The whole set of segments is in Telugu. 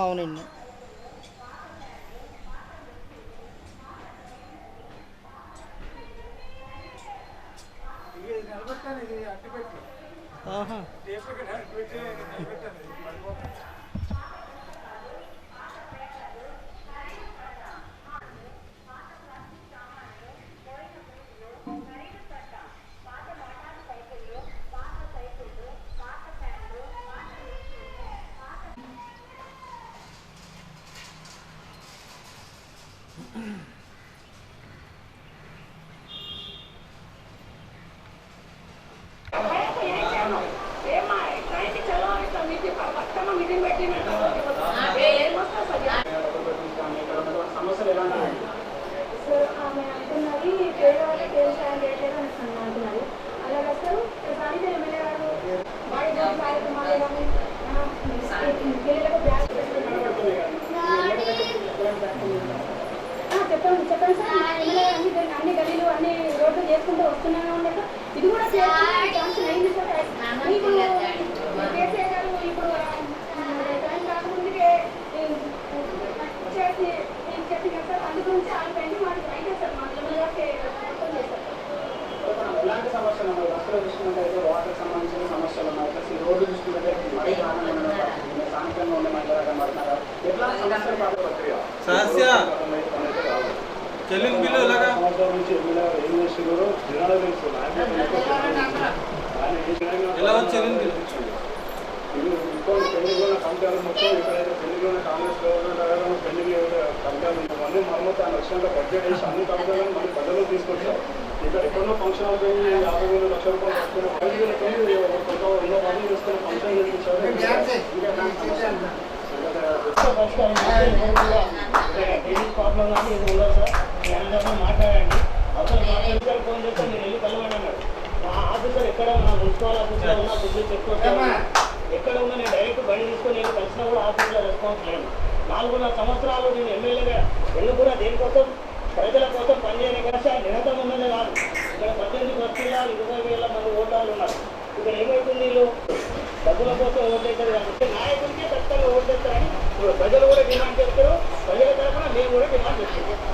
అవునండి. ఆహా చెప్పండి చెప్పండి సార్. అన్ని గల్లీలు అన్ని రోడ్లు చేసుకుంటూ వస్తున్నానే ఉండక ఇది కూడా శాంక్షన్ అయింది సార్. ఇప్పుడు కేసీఆర్ గారు ఇప్పుడు టైం కాకముందుకే చేసి చెప్పిన సార్. అందు గురించి ఆ పెండింగ్ మాకు అయితే సార్ మాకు మొత్తం చేశారు. ఎలాంటి సమస్యలు ఉన్నాయి? బస్సులో చూసుకున్నట్టయితే వాటర్కి సంబంధించిన సమస్యలు ఉన్నాయి. ప్లస్ ఈ రోడ్డు చూసుకున్నట్టే మరీ స్థానికంగా ఉండే మాట్లాడారు. ఎట్లాంటి సమస్యలు చెల్లింగ్ బిల్లు ఎలాగా సంవత్సరం నుంచి ఏం చేస్తున్నారో జనాలు తెలుసు. ఎలా చెల్లింగ్ బిల్లు పెళ్లిగా ఉన్న కంపెనీలు మొత్తం ఎక్కడైతే పెళ్లిగా ఉన్న కాంగ్రెస్ గవర్నమెంట్ పెళ్లి కంపెనీలు ఉంటామని మరమ్మతు ఆయన వచ్చినంత బడ్జెట్ వేసి అన్ని కంపెనీలను మళ్ళీ ప్రజలు తీసుకొచ్చారు. ఇక్కడ ఎక్కడో ఫంక్షన్ హాల్ పోయి 50,000 లక్షల రూపాయలు కట్టుకుని 5,000 ఎన్నో పనులు చేసుకుని ఫంక్షన్ చేయించారు. ప్రాబ్లం కానీ ఇది ఉండదు సార్. అందరూ మాట్లాడండి. అసలు ఆఫీసర్ ఫోన్ చేస్తే మీరు వెళ్ళి కలవండి అన్నాడు. మా ఆఫీసర్ ఎక్కడ ఉన్న మున్సిపల్ ఆఫీసర్ ఉన్నా బుద్ధి చెప్పుకోవచ్చు. ఎక్కడ ఉన్నా నేను డైరెక్ట్ బండి తీసుకొని వెళ్ళి కలిసినా కూడా ఆఫీస్లో రెస్పాన్స్ లేదు. 4.5 సంవత్సరాలు నేను ఎమ్మెల్యేగా ఎన్నుకున్నా దేనికోసం? ప్రజల కోసం పనిచేయని కదా సార్. నిరంతరం ఉన్నదే కాదు. ఇక్కడ 18 వస్తువుల 20,000 మంది ఓటర్లు ఉన్నారు. ఇక్కడ ఏమవుతుంది? వీళ్ళు డబ్బుల కోసం ఓటేస్తారు కాబట్టి నాయకుడికి ఖచ్చితంగా ఓటేస్తారని ప్రజలు కూడా డిమాండ్ చేస్తారు. ప్రజల తరఫున మేము కూడా డిమాండ్ చేస్తున్నాం.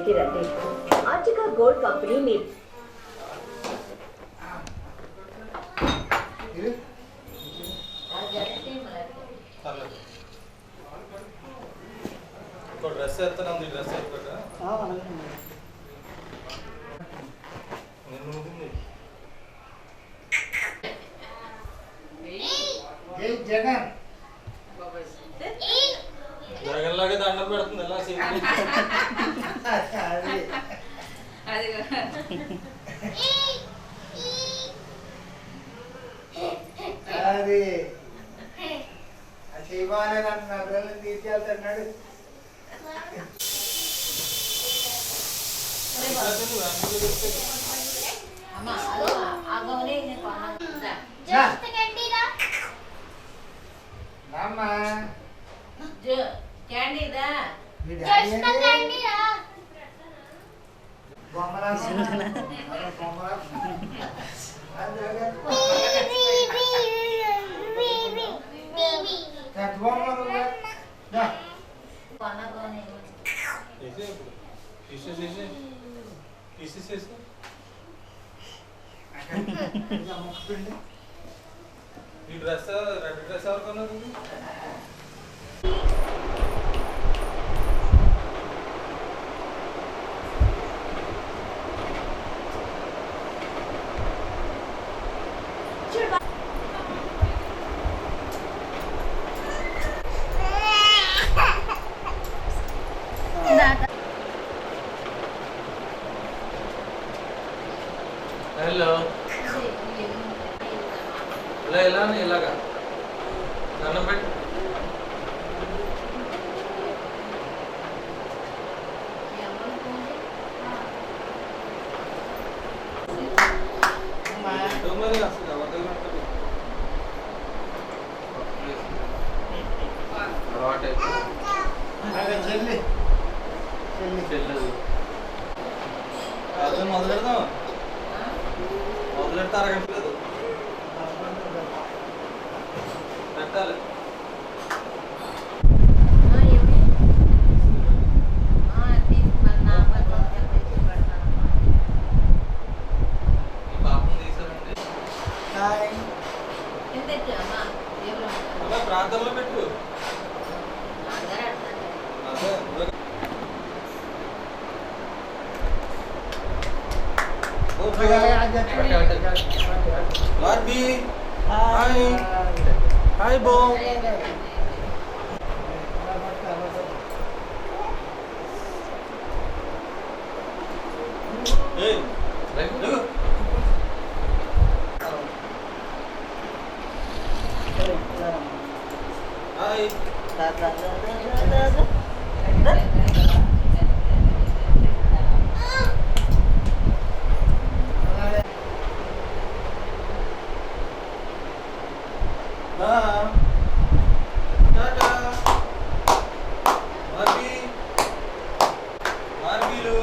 కంపెనీకి రండి. ఆర్చిక గోల్డ్ కంపెనీ మీ డ్రెస్ వేస్తాను డ్రెస్ వేస్తాక జగన్ జగన్ లాగే దండం పెడుతుంది ఎలా అది శివానే నన్ను నా పిల్లల్ని తీసుకెళ్తున్నాడు. ఈ డ్రెస్ రెడ్ డ్రెస్ ఎవరు కొన్నారు? హలో ఇలా ఇలాగా దండం పెట్టి మరి అసలు ఎవరి చెల్లి చెల్లెలు అదే మొదలు పెడదాం మొదలు పెడితే అరగంట లేదు పెట్టాలి పాపం తీసారండి ప్రాంతంలో పెట్టు Barbie, hi, hi Bo. Hey, look. Hi. Tata. Barbie. Barbie lu.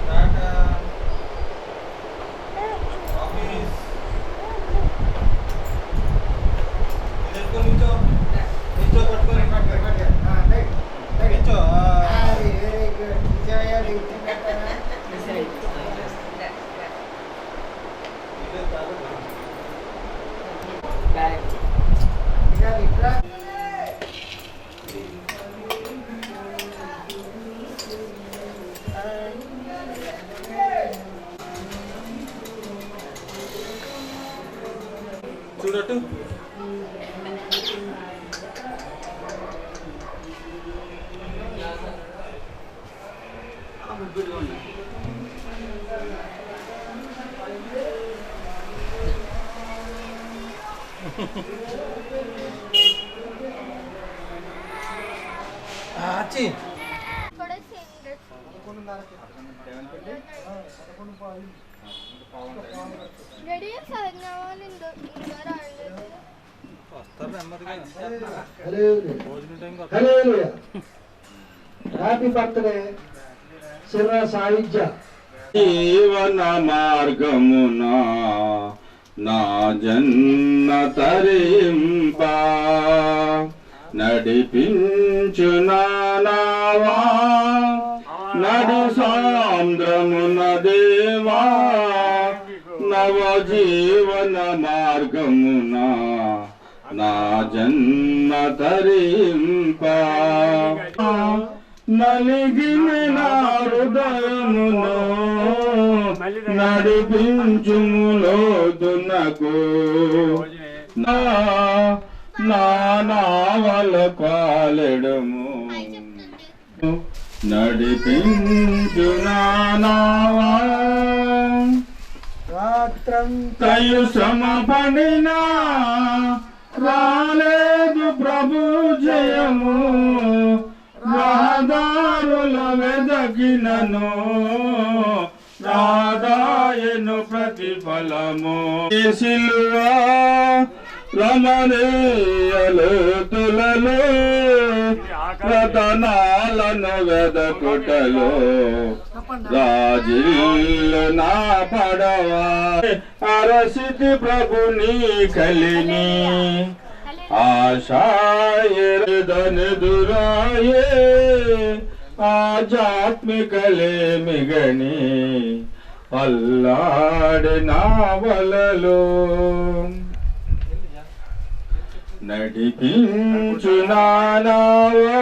Tata. Office. Ini pun nicho. Nicho patuko. Nicho. Very good Vijaya duty పెట్టానా చూడట్టు ఆచి వస్తారు నెమ్మదిగా భోజనం టైం హ్యాపీ బర్త్డే శివ సాయుధ్య జీవన మార్గమునా నా జన్మ తరింప నడిపించు నావా నడు సాంద్రమున దేవా నవ జీవన మార్గమున నా జన్మ తరింప నలిగిన నా హృదయమును నడిపించుములోతునకు నా నావల కాలెడము నడిపించు నావా తయు శ్రమ పడినా రాలేదు ప్రభు జయము రహదారుల వెదకినను రాదాయను ప్రతిఫలము సిలువా రమణీయలోతులలో రతనాలను వెదకుటలో రాజిల్లు నా పడవా అరసితి ప్రభుని కలిని ఆశాయదనుదురాయే ఆధ్యాత్మికలేమిగని అల్లాడి నా వలలో నడిపించు నానావా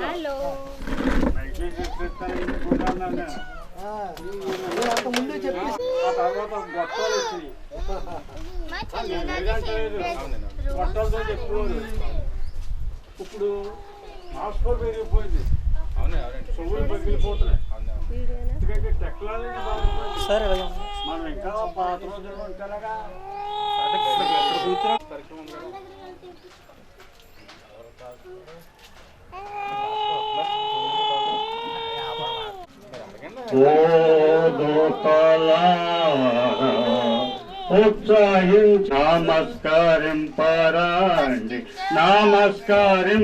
హలో ముందు చెప్పి గొట్టాలతో చెప్పుకోరు ఇప్పుడు హాస్పిటల్ పెరిగిపోయింది సొమ్ములు పగిలిపోతున్నాయి ఎందుకంటే టెక్నాలజీ మనం ఇంకా పాత రోజులు ఉంటారా నమస్కరింపరండి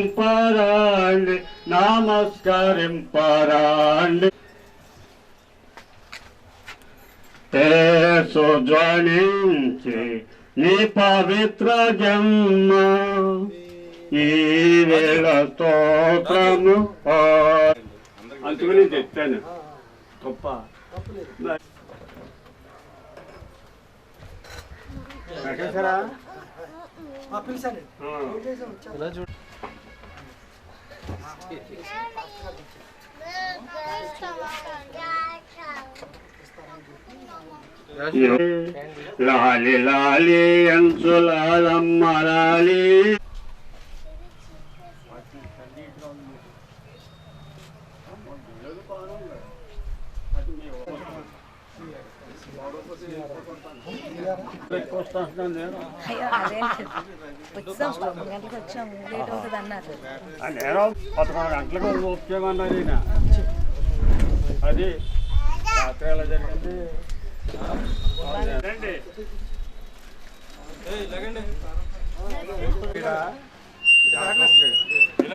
నమస్కరింపరండి నమస్కరింపరండి యేసు ధ్వనించి నీ పవిత్ర జన్మ ఈ వేళ స్తోత్రము అందుకని చెప్పాను గొప్ప పిలిచాను లాలి లాలి అంచులాలమ్మ లాలి నేను 11 గంటలకు వచ్చేయమన్నారు ఈయన అది రాత్రి ఎలా జరిగింది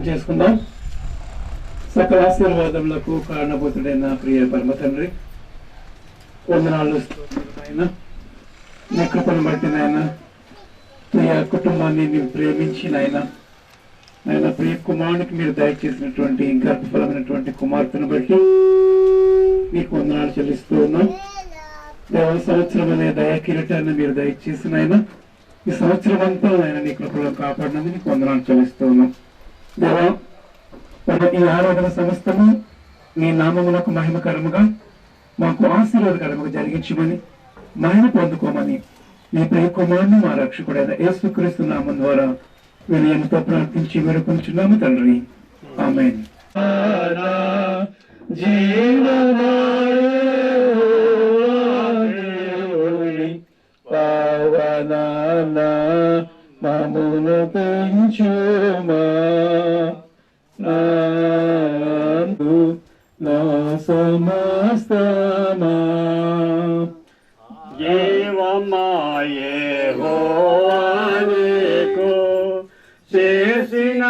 చేసుకుందాం. సకల ఆశీర్వాదములకు కారణభూతుడైన ప్రియ పరమ తండ్రి వందనాలు ఆయన నా కృపను బట్టి నాయన ప్రియ కుటుంబాన్ని మీరు ప్రేమించిన ఆయన ప్రియ కుమారునికి మీరు దయచేసినటువంటి గర్భఫలమైనటువంటి కుమార్తెను బట్టి మీకు వందనాలు చెల్లిస్తూ ఉన్నాం. దేవ సంవత్సరం అనే దయా కిరీటాన్ని మీరు దయచేసిన ఆయన ఈ సంవత్సరం అంతా ఆయన నీ కృపలో కాపాడినందుకు నీకు వందనాలు చెల్లిస్తూ ఉన్నాం. దేవా ఈ ఆరాధన సమస్తము నీ నామమునకు మహిమకరముగా మాకు ఆశీర్వాదకరముగా జరిగించమని మహిమ పొందుకోమని నీ ప్రియ కుమారుని మా రక్షకుడైన యేసుక్రీస్తు నామం ద్వారా వినయంతో ప్రార్థించి వేడుకొంచున్నాము తండ్రి. ఆమేన్. పవనాన మమును పెంచుమా నా సమస్తమా జీవమాయే హోవానికు చేసిన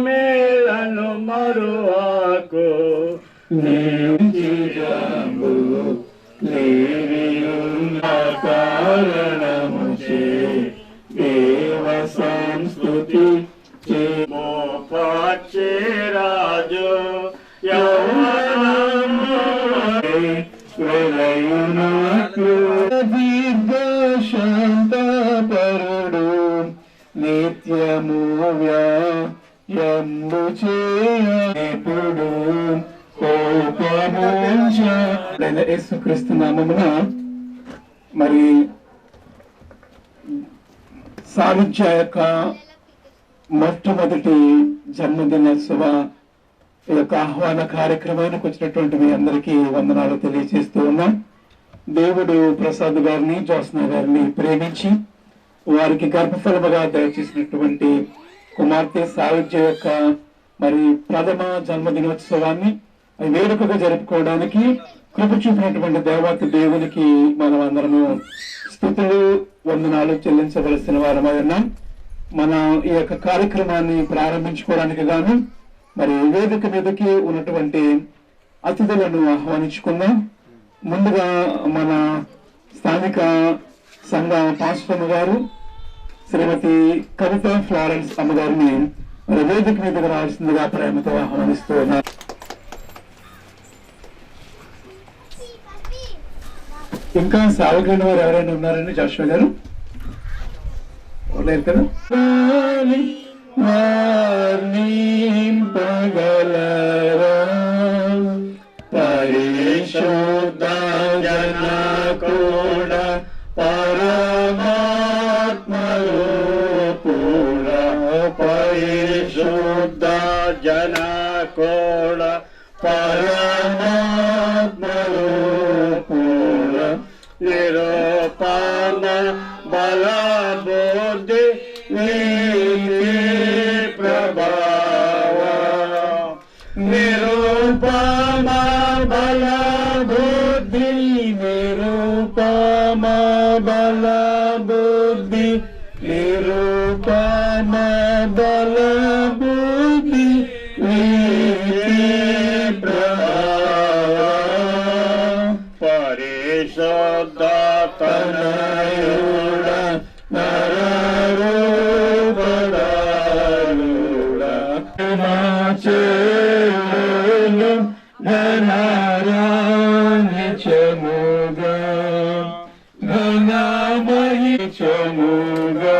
మేలను మరువాకు నీవు లేవియున్న కారణము చే దేవ సంస్తుతి వెలయునట్లు దీర్ఘశాంతపరుడు నిత్యము వ్యాయంబు చేయపుడు యేసుక్రీస్తు నామమున మరి సారుజ్య యొక్క మొట్టమొదటి జన్మదినోత్సవ ఈ యొక్క ఆహ్వాన కార్యక్రమానికి వచ్చినటువంటి మీ అందరికీ వందనాలు తెలియజేస్తూ ఉన్నాం. దేవుడు ప్రసాద్ గారిని, జ్యోత్స్న గారిని ప్రేమించి వారికి గర్భఫలముగా దయచేసినటువంటి కుమార్తె సాయుధ్య యొక్క మరి ప్రథమ జన్మదినోత్సవాన్ని వేడుకగా జరుపుకోవడానికి కృప చూపినటువంటి దేవత దేవునికి మనం అందరము స్తుతులు వందనాలు చెల్లించవలసిన వారమై ఉన్నాం. మన ఈ యొక్క కార్యక్రమాన్ని ప్రారంభించుకోవడానికి గాను మరి వేదిక మీదకి ఉన్నటువంటి అతిథులను ఆహ్వానించుకుందాం. ముందుగా మన స్థానిక సంఘ పాస్టమ్ గారు శ్రీమతి కవిత ఫ్లారెన్స్ అమ్మగారిని మరి వేదిక మీదకి రావాల్సిందిగా ప్రేమతో ఆహ్వానిస్తూ ఉన్నారు. ఇంకా సాగుతున్న వారు ఎవరైనా ఉన్నారండి? జాషువా గారు లేరు కదా? పగలరా పరిశుద్ధ జన కూడా పరమాత్మలో పూరా పరిశుద్ధ జన కూడా పరమాత్మలో పూరా నిరూపణ బల బుద్ధి ప్రభావ నిరూపమ బల బుద్ధి నిరూపమ బల బుద్ధి నిరూపమ బల బుద్ధి పరిశుద్ధ తనయుడ నరరూపదారుడ నాచేలు ఘనరాణి చముగా ఘనమహి చముగా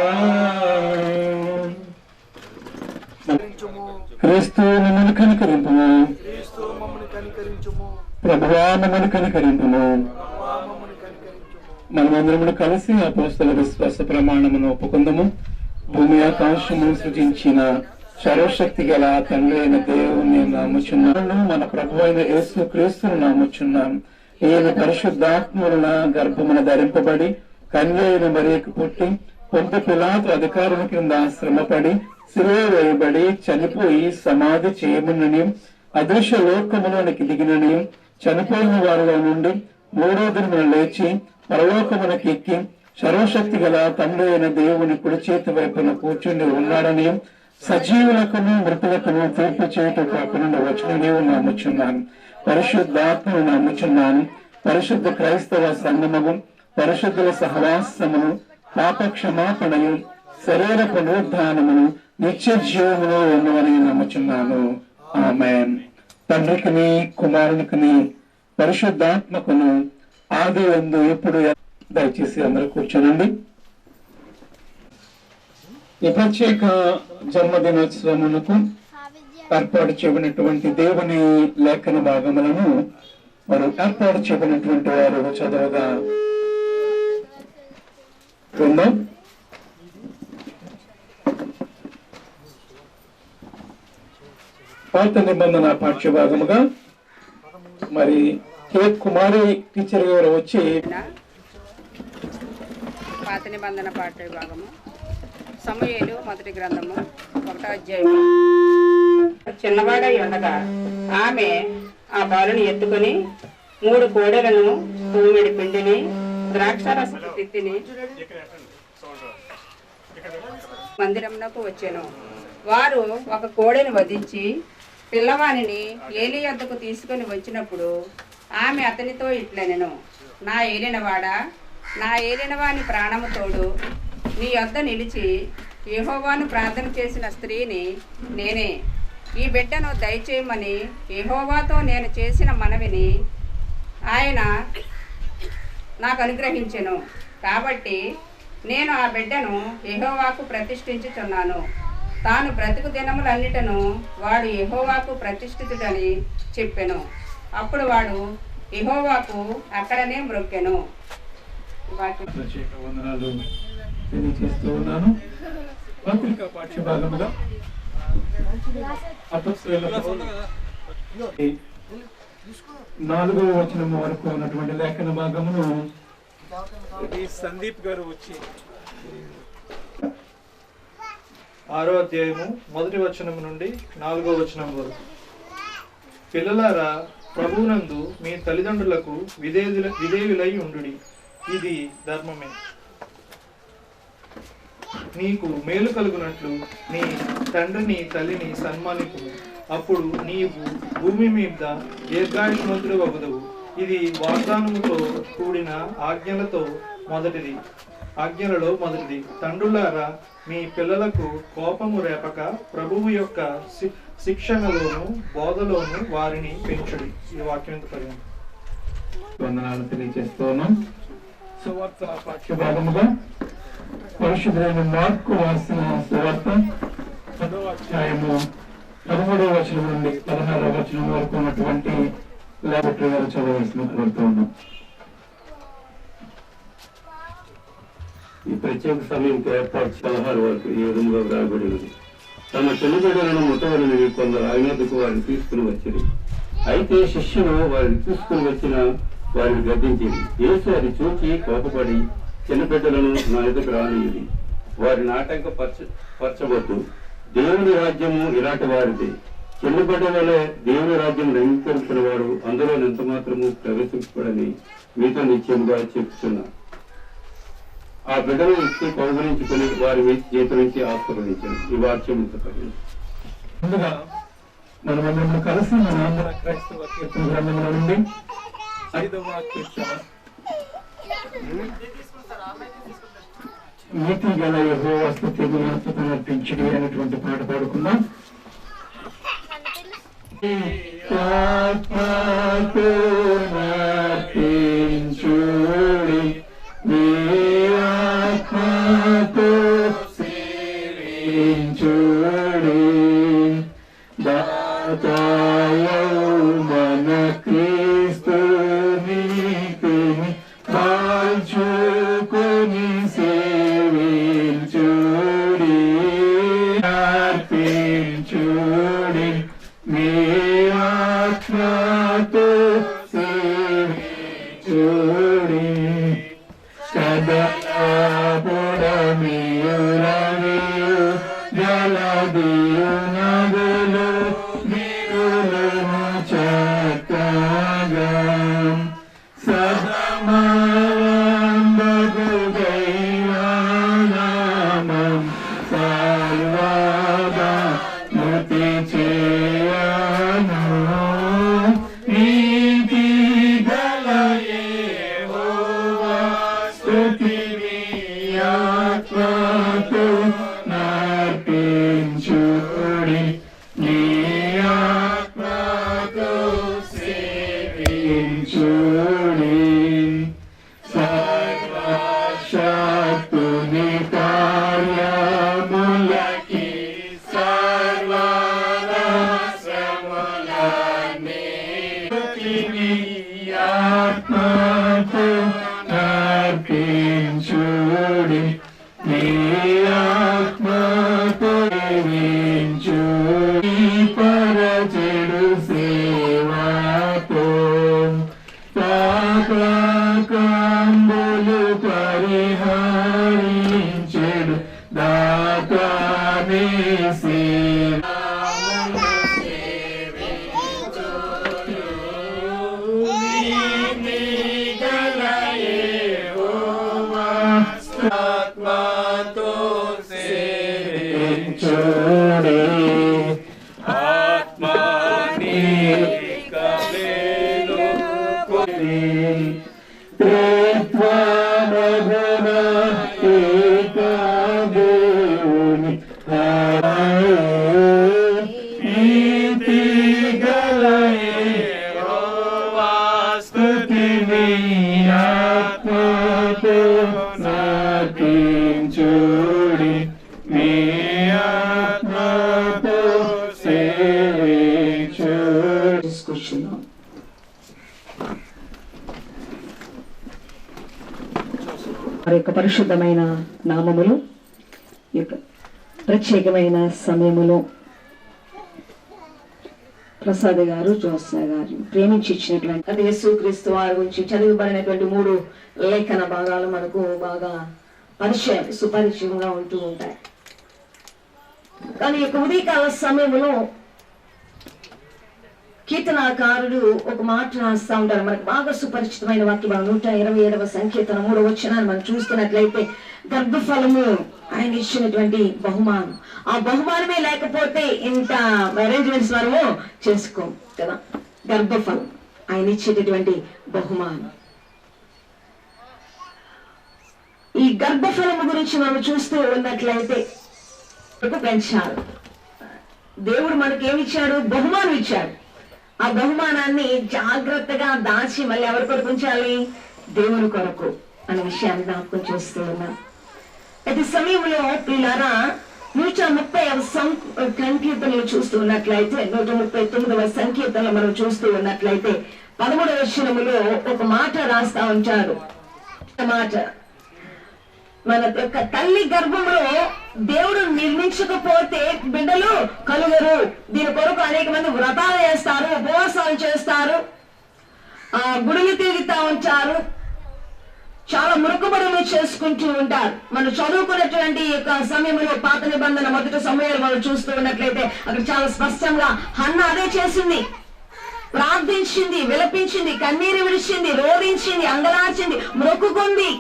క్రీస్తు మమ్మల్ని కనికరింపుము, ప్రభువా మమ్మల్ని కనికరింపుము. మనమందరము కలిసి అపోస్తల విశ్వాస ప్రమాణమును ఒప్పుకుందాము. భూమి ఆకాశమును సృజించిన సర్వశక్తి గల తండ్రి అయిన దేవుని నాముచున్నాను, మన ప్రభు అయిన యేసు క్రీస్తును నాముచున్నాను. ఈయన పరిశుద్ధాత్మల గర్భమున ధరింపబడి కన్య అయిన మరియకు పుట్టి పొంత పిలాతు అధికారం కింద శ్రమపడి శిలువ వేయబడి చనిపోయి సమాధి చేయమునని అదృశ్య లోకములోనికి దిగినని చనిపోయిన వారిలో నుండి మూడో దినమున లేచి పరలోకమునకి ఎక్కి సర్వశక్తి గల తండ్రి అయిన దేవుని కుడి చేతి వైపున కూర్చుని ఉన్నాడని సజీవులకును మృతులకును తీర్పు చేయటం కాకుండా వచ్చిన దేవుని నమ్ముచున్నాను. పరిశుద్ధాత్మను నమ్ముచున్నాను. పరిశుద్ధ క్రైస్తవ సంగమము, పరిశుద్ధుల సహవాసమును, పాప క్షమాపణయు, శరీర పునరుద్ధానమును, నిత్య జీవమును ఉన్నవని నమ్ముచున్నాను. ఆమేన్. తండ్రికిని కుమారునికిని పరిశుద్ధాత్మకును ఆది యందు ఎప్పుడు. దయచేసి అందరూ కూర్చోనండి. ఈ ప్రత్యేక జన్మదినోత్సవమునకు ఏర్పాటు చేయబడినటువంటి దేవుని లేఖన భాగములను వారు ఏర్పాటు చేయబడినటువంటి వారు చదవగా విందాం. పాత నిబంధన పాఠ్య భాగముగా మరి కే కుమారి టీచర్ గారు వచ్చి పాత నిబంధన పాఠ్య భాగము సమూయేలు మొదటి గ్రంథము 1వ అధ్యాయము. చిన్నవాడై ఉండగా ఆమె ఆ బాలుని ఎత్తుకొని 3 కోడెలను, తూమెడి పిండిని, ద్రాక్షారస తిత్తిని మందిరమునకు వచ్చెను. వారు ఒక కోడెను వధించి పిల్లవానిని ఏలి యొద్దకు తీసుకొని వచ్చినప్పుడు ఆమె అతనితో ఇట్లనెను, నా ఏలినవాడా, నా ఏలినవాని ప్రాణము తోడు నీ యొద్ద నిలిచి యెహోవాను ప్రార్థన చేసిన స్త్రీని నేనే. ఈ బిడ్డను దయచేయమని యెహోవాతో నేను చేసిన మనవిని ఆయన నాకు అనుగ్రహించెను. కాబట్టి నేను ఆ బిడ్డను యెహోవాకు ప్రతిష్ఠించుచున్నాను. తాను బ్రతుకు దినములన్నిటను వాడు యెహోవాకు ప్రతిష్ఠితుడని చెప్పెను. అప్పుడు వాడు యెహోవాకు అక్కడనే మ్రొక్కెను. ప్రత్యేక వందనాలు తెలియజేస్తూ ఉన్నాను. పత్రికా పాఠ్యభాగముగా అపొస్తలుల 4వ వచనం వరకు ఉన్నటువంటి లేఖన భాగమును సందీప్ గారు వచ్చి 6వ అధ్యాయము 1వ వచనం నుండి 4వ వచనం వరకు. పిల్లలారా, ప్రభువునందు మీ తల్లిదండ్రులకు విధేయులై ఉండుడి, ఇది ధర్మమే. నీకు మేలు కలుగునట్లు నీ తండ్రిని తల్లిని సన్మానించుము, అప్పుడు నీవు భూమి మీద దీర్ఘాయుష్మంతుడు అగుదువు. ఇది వాగ్దానముతో కూడిన ఆజ్ఞలలో మొదటిది. తండ్రులారా, మీ పిల్లలకు కోపము రేపక ప్రభువు యొక్క శిక్షణలోను బోధలోను వారిని పెంచుడి. ఈ వాక్యం పర్యంతం వందనాలు తెలియజేస్తున్నాం. సువార్త పాఠ్యభాగముగా పరిశుద్ధులైన మార్కు రాసిన సువార్త 10వ అధ్యాయము 13వ వచనం నుండి 16వ వచనం వరకు ఉన్నటువంటి లేఖలు గారు చదవవలసిన కోరుతూ ఉన్నాం. ఈ ప్రత్యేక సమయంకి ఏర్పాటు 16 వరకు ఈ విధంగా వ్రాయబడి ఉంది. తమ చెల్లిబిడ్డలను ముట్టవలని కొందరు ఆయన వద్దకు వారిని తీసుకుని వచ్చింది. అయితే శిష్యులు వారిని తీసుకుని వచ్చిన వారిని గద్దించింది. యేసు అది చూచి కోపపడి, చిన్నబిడ్డలను నా ఎదుకు రానియ్యుడి, వారిని ఆటంకపరచవద్దు. దేవుని రాజ్యము ఇలాంటి వారిది. చిన్నబిడ్డలలో దేవుని రాజ్యం అంగీకరించిన వాడు అందులో ఎంత మాత్రము ప్రవేశించబడని మీతో నిశ్చయముగా చెప్తున్నా. ఆ బిడ్డను ఇచ్చి కౌగులించుకుని వారి చేత నుంచి ఆశీర్వదించాను. ఈ వాక్యం ముందుగా మనమందరం కలిసి మన ఆంధ్ర క్రైస్తవ కీర్తన గ్రంథంలో నుండి 5వ కీర్తన, నీతి గల యెహోవా స్తుతిని అర్పించుడి అనేటువంటి పాట పాడుకుందాం. ఆత్మతో నర్పించుడి, నీ ఆత్మతో సేవించుడి, దాతాయౌమన క్రీస్తుని కాల్చుకొని సేవించుడి, అర్పించుడి, మీ ఆత్మతో సేవించుడి. కదలాపురమియురవియు జలదియు నదులు విరులను చక్కగా సదమలంబగు దైవనామం సర్వదా స్మృతి చేయను. నీతి గల యెహోవా స్తుతిని ఆత్మతో నర్పించుడి, నీ ఆత్మతో సేవించుడి. సర్వశక్తుని కార్యములకి సర్వరహస్యములన్నీ స్తుతిని ఆత్మతో నర్పించుడి, నీ ఆత్మతో సేవించుడి. పరచెడు సేవతో పాపకంబులు పరిహరించెడు దాతానే సేవించుడు. తీసుకొచ్చున్నాం. వారి యొక్క పరిశుద్ధమైన నామములు ఈ యొక్క ప్రత్యేకమైన సమయములో ప్రసాద్ గారు జ్యోత్స్న గారు ప్రేమించి ఇచ్చినటువంటి అది యేసుక్రీస్తు వారి గురించి చదివబడినటువంటి 3 లేఖన భాగాలు మనకు బాగా సుపరిచయంగా ఉంటూ ఉంటాయి. కానీ ఈ ఉదయకాల సమయంలో కీర్తనాకారుడు ఒక మాట రాస్తా ఉంటారు. మనకు బాగా సుపరిచితమైన వాక్యం 127వ సంకీర్తన 3వ వచనాన్ని మనం చూస్తున్నట్లయితే గర్భఫలము ఆయన ఇచ్చినటువంటి బహుమానం. ఆ బహుమానమే లేకపోతే ఇంత అరేంజ్మెంట్స్ మనము చేసుకోం కదా. గర్భఫలం ఆయన ఇచ్చేటటువంటి బహుమానం. ఈ గర్భఫలము గురించి మనం చూస్తూ ఉన్నట్లయితే పెంచాలి. దేవుడు మనకేమిచ్చాడు? బహుమానం ఇచ్చాడు. ఆ బహుమానాన్ని జాగ్రత్తగా దాచి మళ్ళీ ఎవరి కొరకు ఉంచాలి? దేవుని కొరకు అనే విషయాన్ని జ్ఞాపకం చేస్తూ ఉన్నాం. అయితే సమయంలో పిల్లరా 130వ సంకీర్తనలు చూస్తూ ఉన్నట్లయితే 139వ సంకీర్తనలు మనం చూస్తూ ఉన్నట్లయితే 13వ వచనములో ఒక మాట రాస్తా ఉంటాడు. మాట మన యొక్క తల్లి గర్భంలో దేవుడు నిర్మించకపోతే బిడ్డలు కలుగరు. దీని కొరకు అనేక మంది వ్రతాలు చేస్తారు, ఉపవాసాలు చేస్తారు, గుడులు తిరుగుతా ఉంటారు, చాలా మురుకుబడులు చేసుకుంటూ ఉంటారు. మనం చదువుకున్నటువంటి యొక్క సమయంలో పాత నిబంధన మొదటి సమయాలు మనం చూస్తూ ఉన్నట్లయితే అక్కడ చాలా స్పష్టంగా హన్నా అదే చేసింది. ప్రార్థించింది, విలపించింది, కన్నీరు విడిచింది, రోధించింది, అంగలార్చింది, మొక్కుకుంది.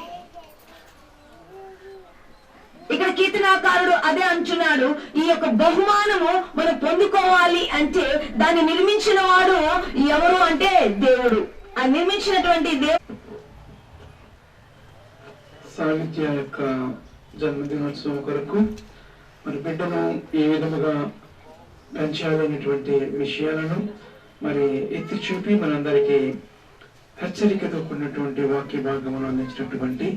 ఇక్కడ కీర్తనాకారుడు అదే అంటున్నాడు. ఈ యొక్క బహుమానము మనం పొందుకోవాలి అంటే దాన్ని నిర్మించిన వాడు ఎవరు అంటే దేవుడు. ఆ నిర్మించినటువంటి దేవుడు సాహిత్య యొక్క జన్మదినోత్సవం కొరకు మరి బిడ్డను ఏ విధముగా పెంచాలనేటువంటి విషయాలను మరి ఎత్తి చూపి మనందరికీ హెచ్చరికతో కూడినటువంటి వాక్య భాగమును అందించినటువంటి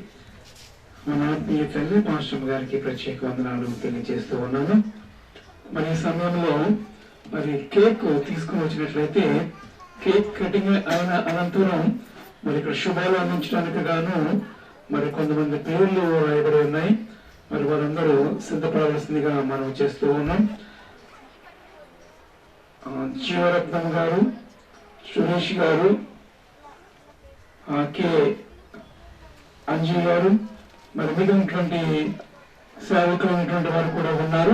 మన ఆత్మీయ తల్లి మాస్టర్ గారికి ప్రత్యేక వందనాలు తెలియజేస్తూ ఉన్నాను. మరి ఈ సమయంలో మరి కేక్ తీసుకుని వచ్చినట్లయితే కేక్ కటింగ్ అయిన అనంతరం మరి ఇక్కడ శుభాలు అందించడానికి గాను మరి కొంతమంది పేర్లు రాయబడి ఉన్నాయి. మరి వారందరూ సిద్ధపడవలసిందిగా మనం చేస్తూ ఉన్నాం. జీవరత్నం గారు, సురేష్ గారు, కే అంజీ గారు, మరి మిగిలినటువంటి సేవకులైనటువంటి వారు కూడా ఉన్నారు.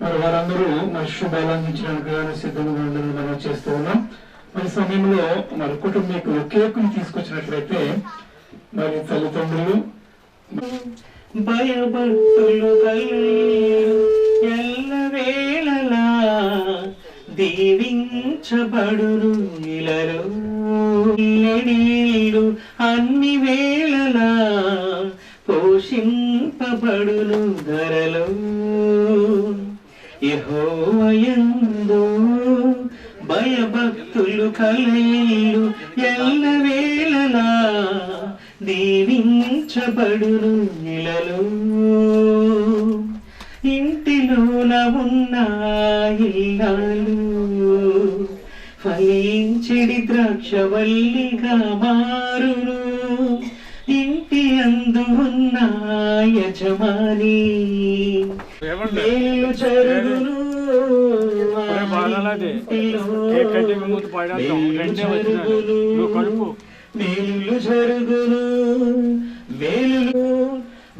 మరి వారందరూ మరి శుభాలు అందించడానికి సిద్ధంగా ఉండడం మనం చేస్తూ ఉన్నాం. మరి సమయంలో మరి కుటుంబీకులు కేకును తీసుకొచ్చినట్లయితే మరి తల్లిదండ్రులు భయభక్తులు ఎల్లవేళలా దీవించబడును ఇలలో నీళ్ళు అన్ని వేళలా పోషింపబడును ధరలో యెహోవాయందు భయభక్తులు కలయిలు ఎల్లవేళలా దీవించబడును ఇలలో ఇంటిలోన ఉన్న ఇల్లాలు ఫలించిడి ద్రాక్షవల్లిగా మారును ఇంటి అందు ఉన్న యజమాని మేలు జరుగును మేలు జరుగును మేలు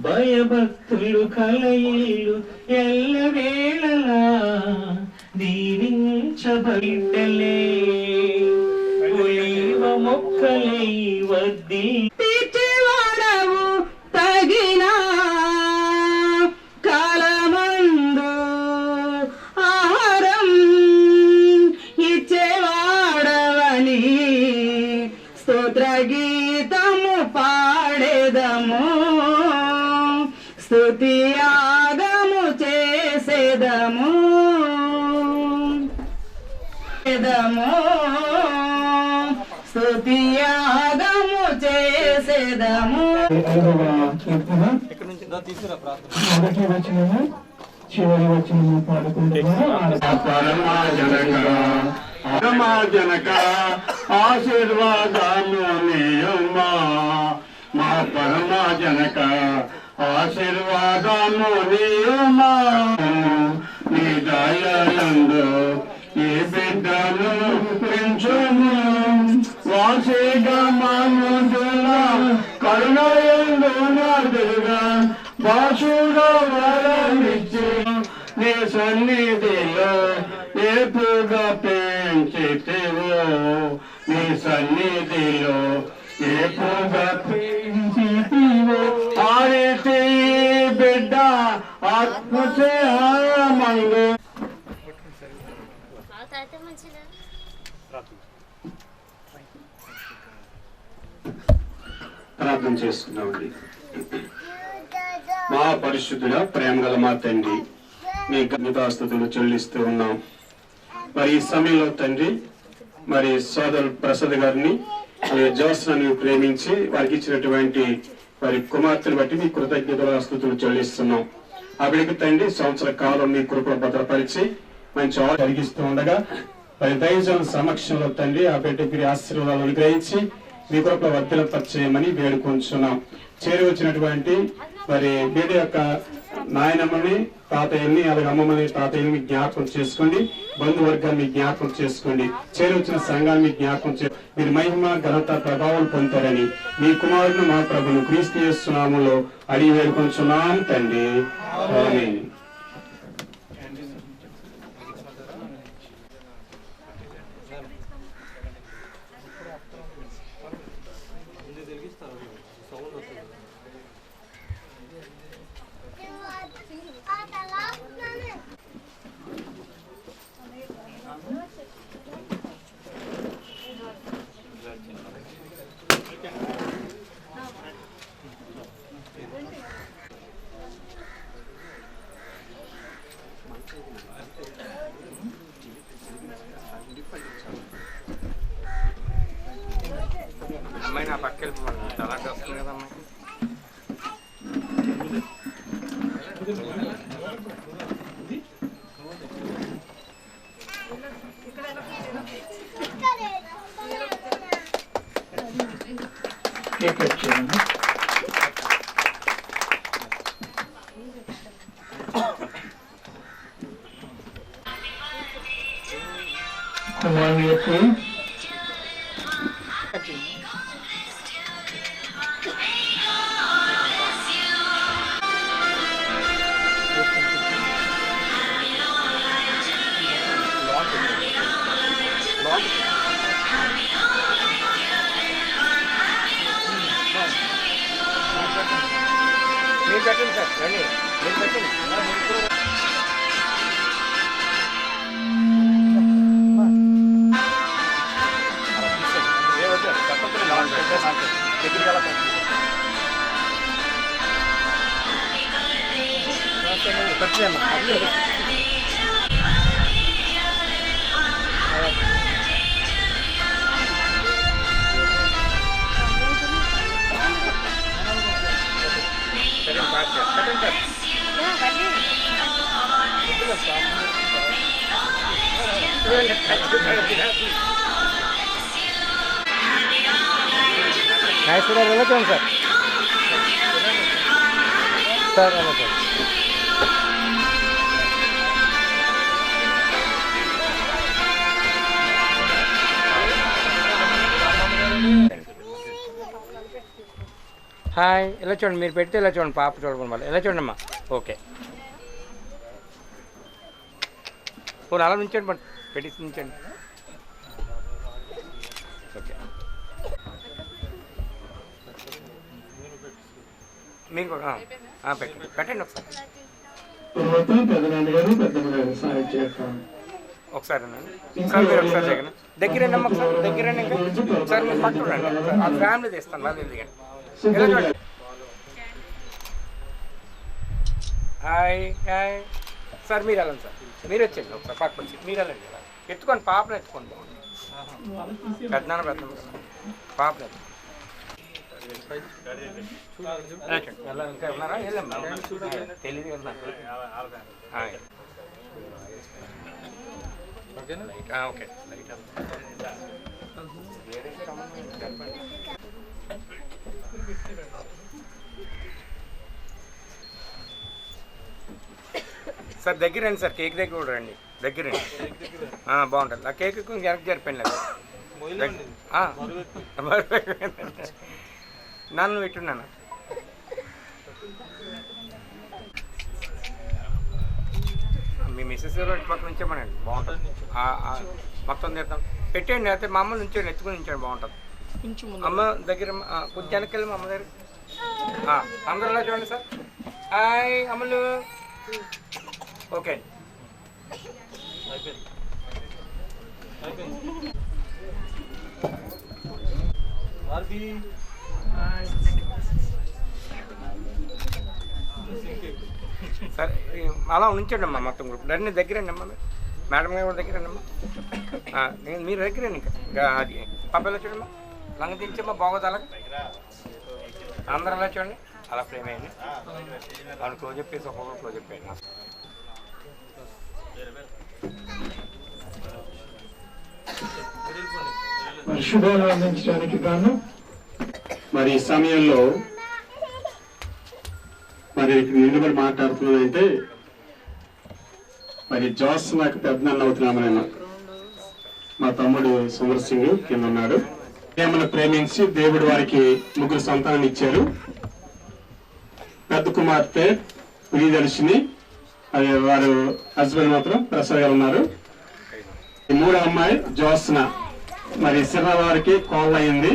భయభక్తులు కలయిలు ఎల్లవేళలా దీవించబడిలే ఒలీవ మొక్కలై వద్ది తీర్చేవాడవు తగిన కాలమందు ఆహారం ఇచ్చేవాడవని స్తోత్ర గీతము పాడేదము స్తుతి యాగము చేసేదము స్తుతి యాగము చేసేదము. 5వ కీర్తన మొదటి వచనము చివరి వచనము పాడుకుంటున్నాము. జనక ఆశీర్వాదము నీయమ్మా మా పరమ జనక ఆశీర్వాదము నీయమ్మా నీ దయలందు ఈ బిడ్డను పెంచుము వాసిగా మనుజుల కరుణయందు నాదుగా భాషుగా వరమిచ్చి నీ సన్నిధిలో ఏపుగా పెంచితివో నీ సన్నిధిలో ఏపుగా పెంచితివో ఆ రీతి బిడ్డ ఆత్మసేమంగు ప్రార్థన చేసుకున్నామండి. మా పరిశుద్ధుల ప్రేమగల మా తండ్రి మీ గణితాస్తుతులు చెల్లిస్తూ ఉన్నాం. మరి ఈ సమయంలో తండ్రి మరి సోదరు ప్రసాద్ గారిని జోస్నాన్ని ప్రేమించి వారికి ఇచ్చినటువంటి వారి కుమార్తెను బట్టి మీ కృతజ్ఞతాస్తుతులు చెల్లిస్తున్నాం. ఆ బిడ్డకి తండ్రి సంవత్సర కాలం మీ కృపను భద్రపరిచి మంచి కలిగిస్తూ ఉండగా మరి దైవజనుల సమక్షంలో తండ్రి ఆ బిడ్డకి ఆశీర్వాదాలు అనుగ్రహించి మీ కృపలో వర్ధలపరిచేయమని వేడుకొంచున్నాం. చేరి వచ్చినటువంటి మరి బిడ్డ యొక్క నాయనమ్మని తాతయ్యని అలాగే అమ్మమ్మని తాతయ్యని జ్ఞాపకం చేసుకోండి. బంధువర్గాన్ని జ్ఞాపకం చేసుకోండి. చేరి వచ్చిన సంఘాన్ని జ్ఞాపకం మీరు మహిమ ఘనత ప్రభావం పొందుతారని మీ కుమారుడు మా ప్రభును క్రీస్తు యేసు నామములో అడిగి వేడుకొంచున్నాం తండ్రి. ఆమేన్. అమ్మాయి నా పక్క వెళ్ళిపోవాలి అలాంటి వస్తుంది కదా అమ్మాయి. కుమారులకు మీరు పెట్టండి సార్, రండి మీరు పెట్టండి. నాగేశ్వరరావు వెళ్ళొచ్చాను సార్. సార్ వెళ్ళొచ్చాను. హాయ్, ఇలా చూడండి, మీరు పెడితే ఇలా చూడండి, పాప చూడకుండా మళ్ళీ ఇలా చూడండి అమ్మా. ఓకే, పోనీ అలా నుంచండి, పెట్టి నుంచండి. ఓకే, మీకు పెట్టండి పెట్టండి ఒకసారి. ఒకసారి సార్ మీరు ఒకసారి దగ్గర దగ్గరండి అమ్మ, ఒకసారి దగ్గరండి. ఇంకా ఒకసారి మీరు పట్టుకోండి, ఆ ఫ్యామిలీ తీస్తాను వాళ్ళు ఎందుకండి. హాయ్ హాయ్ సార్, మీరు వెళ్ళండి సార్, మీరు వచ్చేయండి ఒకసారి పక్కన వచ్చి మీరు వెళ్ళండి. ఎత్తుకోండి, పాపను ఎత్తుకోండి. పెద్దనాన్న పెద్ద పాపను ఎత్తుకోండి. ఇంకా ఉన్నారా? వెళ్ళమ్మా, తెలియదు కదా. ఓకే సార్ దగ్గర రండి సార్, కేక్ దగ్గర కూడా రండి, దగ్గర రండి. బాగుంటుంది. ఆ కేక్ వెనక్కి జరిపోయింది నన్ను పెట్టున్నాను. మీ మిస్సెస్ పక్కన ఉంచేమనండి, బాగుంటుంది. మొత్తం తీద్దాం, పెట్టండి. అయితే మా అమ్మ నుంచండి, ఎత్తుకుని ఉంచండి, బాగుంటుంది. అమ్మ దగ్గర కొంచెం వెనక్కి వెళ్ళి మా అమ్మ దగ్గర. అందరూ ఎలా చూడండి సార్. హాయ్ అమ్మలు. ఓకే సరే, అలా ఉంచండి అమ్మా మొత్తం గ్రూప్. రండి దగ్గర రండి అమ్మా, మేడం గారు కూడా దగ్గర రండి అమ్మా. మీరు దగ్గర రండి. ఇంకా అది పాపలా చూడమ్మా, లంగ దించమ్మా, బాగోదు. అలా అందరూ అలా చూడండి, అలా ఫ్రేమ్ అయ్యండి. వాళ్ళు క్లోజ్ చెప్పేసి ఒక్కొక్కరు క్లోజ్ చెప్పేయండి. శుభాలు అందించడానికి గాను మరి ఈ సమయంలో మరి నిలబడి మాట్లాడుతున్నానంటే మరి జోస్ నాకు పెద్దనాన్న అవుతున్నాము. నేను మా తమ్ముడు సుమర్ సింగ్ కింద ఉన్నాడు. ప్రేమను ప్రేమించి దేవుడు వారికి 3 సంతానాన్ని ఇచ్చారు. పెద్ద కుమార్తె ప్రియదర్శిని, అది వారు హస్బెండ్ మాత్రం ప్రసాద్ గారు ఉన్నారు. ఈ 3వ అమ్మాయి జోస్న మరి సిర్రవారికి కాల్ అయింది.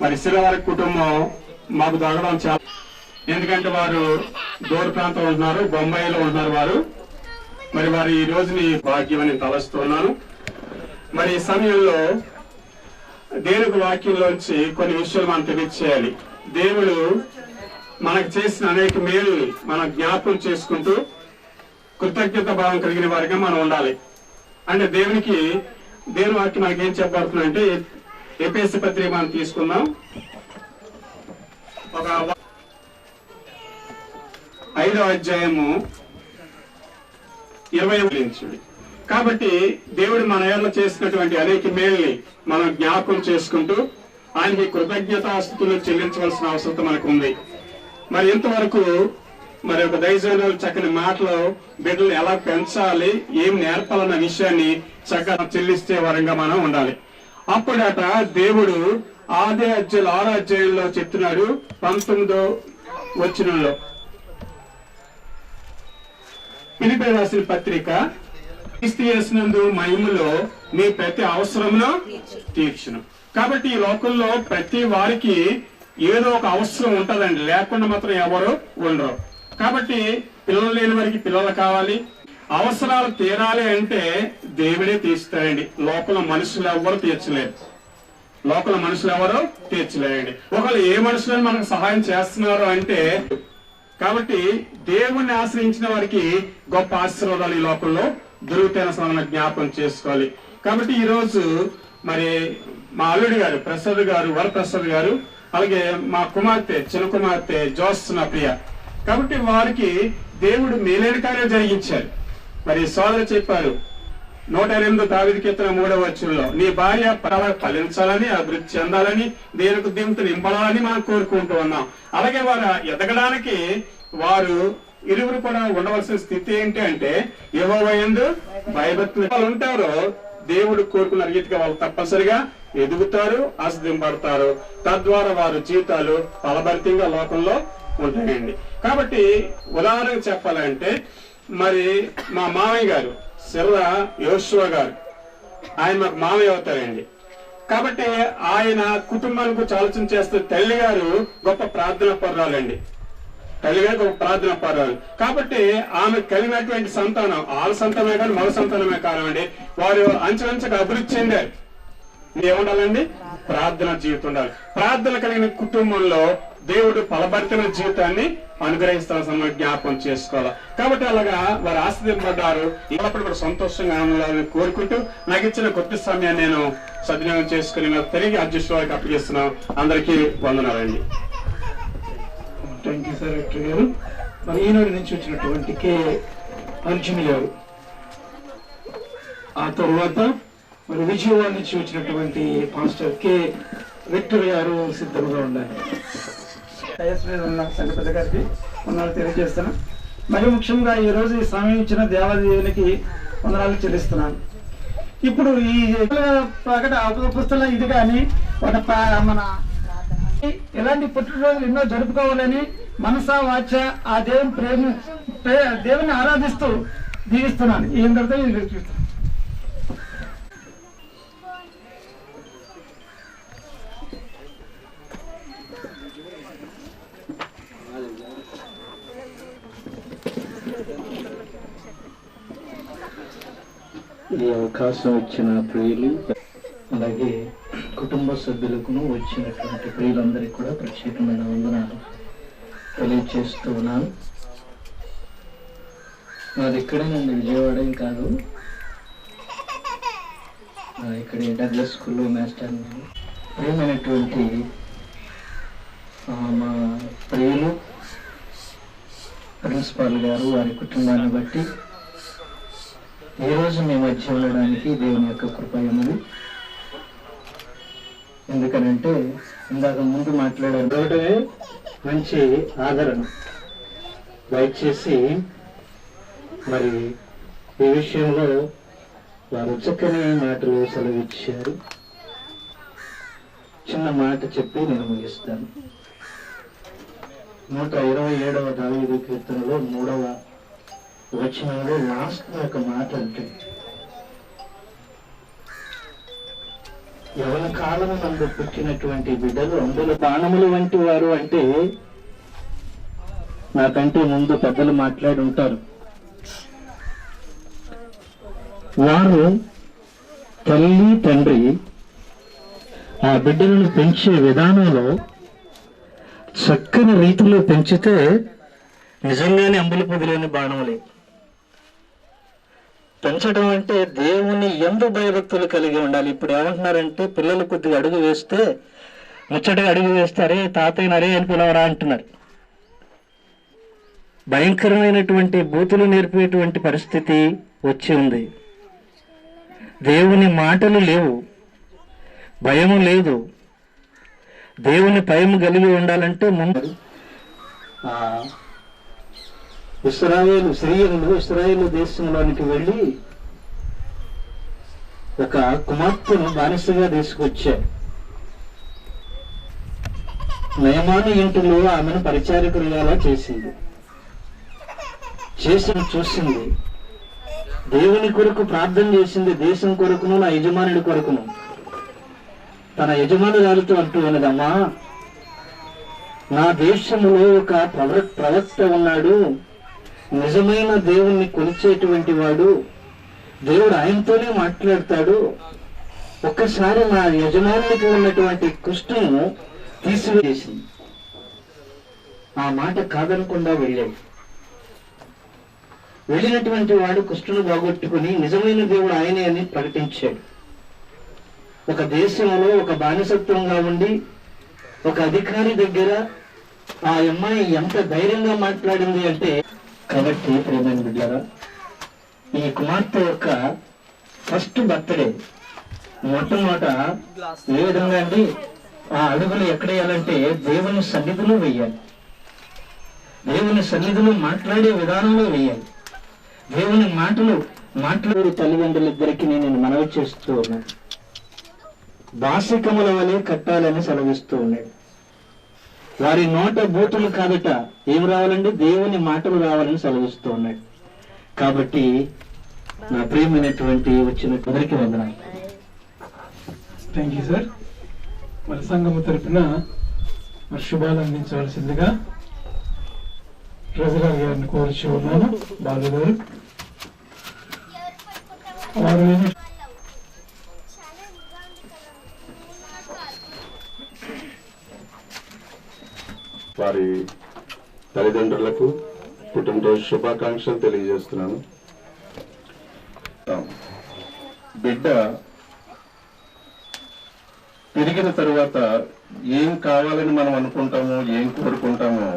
మరి సిర్రవారి కుటుంబం మాకు దొరకడం చాలా, ఎందుకంటే వారు దూర ప్రాంతంలో ఉంటున్నారు, బొంబాయిలో ఉంటున్నారు వారు. మరి వారి ఈ రోజుని భాగ్యం అని తలస్తున్నాను. మరి ఈ సమయంలో దేవుని వాక్యంలోంచి కొన్ని విషయాలు మనం తెలియచేయాలి. దేవుడు మనకు చేసిన అనేక మేలుని మనం జ్ఞాపకం చేసుకుంటూ కృతజ్ఞత భావం కలిగిన వారిగా మనం ఉండాలి. అంటే దేవుని వాక్యం మనకి ఏం చెప్పబడుతుందంటే, ఎఫెసీ పత్రిక మనం తీసుకుందాం. ఒక 5వ అధ్యాయము 20. కాబట్టి దేవుడు మన ఏళ్ళ చేసినటువంటి అనేక మేల్ని మనం జ్ఞాపకం చేసుకుంటూ ఆయనకి కృతజ్ఞతాస్తుతులు చెల్లించవలసిన అవసరం మనకు ఉంది. మరి ఇంతవరకు మరి ఒక దైవజనులు చక్కని మాటలు బిడ్డలు ఎలా పెంచాలి, ఏం నేర్పాలన్న విషయాన్ని చక్కగా చెల్లిస్తే వరంగా మనం ఉండాలి. అప్పుడట దేవుడు 6వ అధ్యాయంలో చెప్తున్నాడు, 19వ వచనంలో, ఫిలిప్పీ రాసిన పత్రిక, క్రీస్తు యేసునందు మహిమలో మీ ప్రతి అవసరమును తీర్చును. కాబట్టి ఈ లోకంలో ప్రతి వారికి ఏదో ఒక అవసరం ఉంటదండి, లేకుండా మాత్రం ఎవరు ఉండరు. కాబట్టి పిల్లలు లేని వారికి పిల్లలు కావాలి, అవసరాలు తీరాలి అంటే దేవుడే తీర్చుతాడండి. లోకంలో మనుషులు ఎవరు తీర్చలేరు, తీర్చలేరండి. ఒకళ్ళు ఏ మనుషులని మనకు సహాయం చేస్తున్నారు అంటే, కాబట్టి దేవుణ్ణి ఆశ్రయించిన వారికి గొప్ప ఆశీర్వాదాలు ఈ లోకంలో దొరుకుతాయని మనం జ్ఞాపకం చేసుకోవాలి. కాబట్టి ఈ రోజు మరి మా అల్లుడి గారు ప్రసాద్ గారు, వరప్రసాద్ గారు, అలాగే మా చిన్న కుమార్తె జోస్న ప్రియ, కాబట్టి వారికి దేవుడు మేలైన కార్యం జరిగించారు. మరి సోదరు చెప్పారు 108 దావీదు కీర్తన 3వ వచనంలో, నీ భార్య ఫలించాలని, అభివృద్ధి చెందాలని, దేవునికి దీంతో నింపడాలని మనం కోరుకుంటూ ఉన్నాం. అలాగే వారు ఎదగడానికి వారు ఇరువురు కూడా ఉండవలసిన స్థితి ఏంటి అంటే, యెహోవా యందు భయభక్తులు ఉంటారో దేవుడు కోరుకున్న రీతిగా వాళ్ళు తప్పనిసరిగా ఎదుగుతారు, ఆశీర్వదింపబడతారు. తద్వారా వారు జీవితాలు ఫలభరితంగా లోకంలో ఉంటాయండి. కాబట్టి ఉదాహరణకు చెప్పాలంటే, మరి మా మామయ్య గారు సిర్ర యోషువ గారు, ఆయన మాకు మామయ్య అవుతారండి. కాబట్టి ఆయన కుటుంబానికి గురించి ఆలోచన చేస్తే, తల్లి గారు గొప్ప ప్రార్థన పరురాలండి, కాబట్టి ఆమె కలిగినటువంటి సంతానం, ఆరు సంతానమే కానీ మగ సంతానమే కానివ్వండి, వారు అంచెలంచెగా అభివృద్ధి చెందారు. ఏముండాలండి? ప్రార్థన జీవితం ఉండాలి. ప్రార్థన కలిగిన కుటుంబంలో దేవుడు ఫలభరితమైన జీవితాన్ని అనుగ్రహిస్తాల్సిన జ్ఞాపకం చేసుకోవాలి. కాబట్టి అలాగా వారు ఆశీర్వదింపబడ్డారు. ఎల్లప్పుడు కూడా సంతోషంగా ఆనందాలని కోరుకుంటూ నాకు ఇచ్చిన కొద్ది సమయాన్ని నేను సద్వినియోగం చేసుకుని తిరిగి అధ్యక్షుడికి అప్పగిస్తున్నాం. అందరికీ వందనాలండి. థ్యాంక్ యూ సార్ విక్టర్ గారు. మరి ఈనాడు నుంచి వచ్చినటువంటి కే అర్జున్ గారు, ఆ తర్వాత మరి విజయవాడ నుంచి వచ్చినటువంటి పాస్టర్ కె విక్టర్ గారు సిద్ధంగా ఉన్నారు. ఉన్న సంఘ పెద్ద గారికి వందనాలు తెలియజేస్తున్నాను. మరి ముఖ్యంగా ఈరోజు ఈ సమయం ఇచ్చిన దేవాదేవునికి వందనాలు చెల్లిస్తున్నాను. ఇప్పుడు ఈ ప్రకట పుస్తకం ఇది కానీ మన ఇలాంటి పుట్టినరోజులు ఎన్నో జరుపుకోవాలని మనసా వాచ ఆ దేవుని దేవుని ఆరాధిస్తూ దీవిస్తున్నాను. ఈ అందరితో చూస్తున్నాను. ఈ అవకాశం ఇచ్చిన ప్రియులు అలాగే కుటుంబ సభ్యులకు వచ్చినటువంటి ప్రియులందరికీ కూడా ప్రత్యేకమైన వందనాలు తెలియజేస్తూ ఉన్నాను. నాది ఇక్కడేనండి, విజయవాడ కాదు, ఇక్కడ డగ్లస్ స్కూల్లో మాస్టర్. ప్రియమైనటువంటి మా ప్రియులు ప్రిన్సిపాల్ గారు, వారి కుటుంబాన్ని బట్టి ఈరోజు మేము వచ్చి ఉండడానికి దేవుని యొక్క కృప ఉన్నది. ఎందుకనంటే ఇందాక ముందు మాట్లాడారు మంచి ఆదరణ దయచేసి మరి ఈ విషయంలో వారు చక్కని మాటలు సెలవిచ్చారు. చిన్న మాట చెప్పి నేను ముగిస్తాను. 127వ దావీదు కీర్తనలో 3వ వచనంలో లాస్ట్ ఒక మాట అంటే, యవన కాలము నందు పుట్టినటువంటి బిడ్డలు అందులో బాణములు వంటి వారు అంటే, నాకంటే ముందు పెద్దలు మాట్లాడి ఉంటారు. వారు తల్లి తండ్రి ఆ బిడ్డలను పెంచే విధానంలో చక్కని రీతిలో పెంచితే నిజంగానే అంబులు పొదిలేని బాణములే. పెంచడం అంటే దేవుని యందు భయభక్తులు కలిగి ఉండాలి. ఇప్పుడు ఏమంటున్నారంటే పిల్లలు కొద్దిగా అడుగు వేస్తే ముచ్చటగా అడుగు వేస్తారే తాతయ్య నరే అని పిలవరా అంటున్నారు. భయంకరమైనటువంటి బూతులు నేర్పేటువంటి పరిస్థితి వచ్చి ఉంది. దేవుని మాటలు లేవు, భయము లేదు. దేవుని భయము కలిగి ఉండాలంటే ముందు ఇశ్రాయేలు దేశంలోనికి వెళ్ళి ఒక కుమార్తెను బానిసగా తీసుకొచ్చారు. నయమాను ఇంటిలో ఆమెను పరిచారకులుగా చేసింది. చూసింది, దేవుని కొరకు ప్రార్థన చేసింది, దేశం కొరకును నా యజమానుడి కొరకును. తన యజమానురాలతో అంటూ ఉన్నదమ్మా, నా దేశంలో ఒక ప్రవక్త ఉన్నాడు, నిజమైన దేవుణ్ణి కొలిచేటువంటి వాడు, దేవుడు ఆయనతోనే మాట్లాడతాడు. ఒక్కసారి నా యజమానునికి ఉన్నటువంటి కుష్ఠము తీసివేసింది. ఆ మాట కాదనకుండా వెళ్ళాడు. వెళ్ళినటువంటి వాడు కుష్ఠను బాగొట్టుకుని నిజమైన దేవుడు ఆయనే అని ప్రకటించాడు. ఒక దేశంలో ఒక బానిసత్వంగా ఉండి ఒక అధికారి దగ్గర ఆ అమ్మాయి ఎంత ధైర్యంగా మాట్లాడింది అంటే, కాబట్టి ప్రియమైన బిడ్డలారా, ఈ కుమార్తె యొక్క ఫస్ట్ బర్త్డే మొట్టమొదట ఏ విధంగా అండి, ఆ అడుగులు ఎక్కడ వేయాలంటే దేవుని సన్నిధిలో వేయాలి. దేవుని సన్నిధిలో మాట్లాడే విధానంలో వేయాలి. దేవుని మాటలు మాట్లాడే తల్లిదండ్రులిద్దరికి నేను మనవి చేస్తూ ఉన్నాను. బాసికముల వలె కట్టాలని సెలవిస్తూ ఉన్నాడు. వారి నోట బూతులు కాదట, ఏం రావాలండి, దేవుని మాటలు రావాలని సెలవిస్తూ ఉన్నాడు. కాబట్టి నా ప్రియమైనటువంటి వచ్చిన అందరికీ వందనాలు. Thank you sir. మన సంఘము తరఫున మరి శుభాలు అందించవలసిందిగా ట్రెజరర్ గారిని కోరుచు ఉన్నాను. బాలు గారు వారి తల్లిదండ్రులకు పుట్టినరోజు శుభాకాంక్షలు తెలియజేస్తున్నాను. బిడ్డ పెరిగిన తరువాత ఏం కావాలని మనం అనుకుంటామో, ఏం కోరుకుంటామో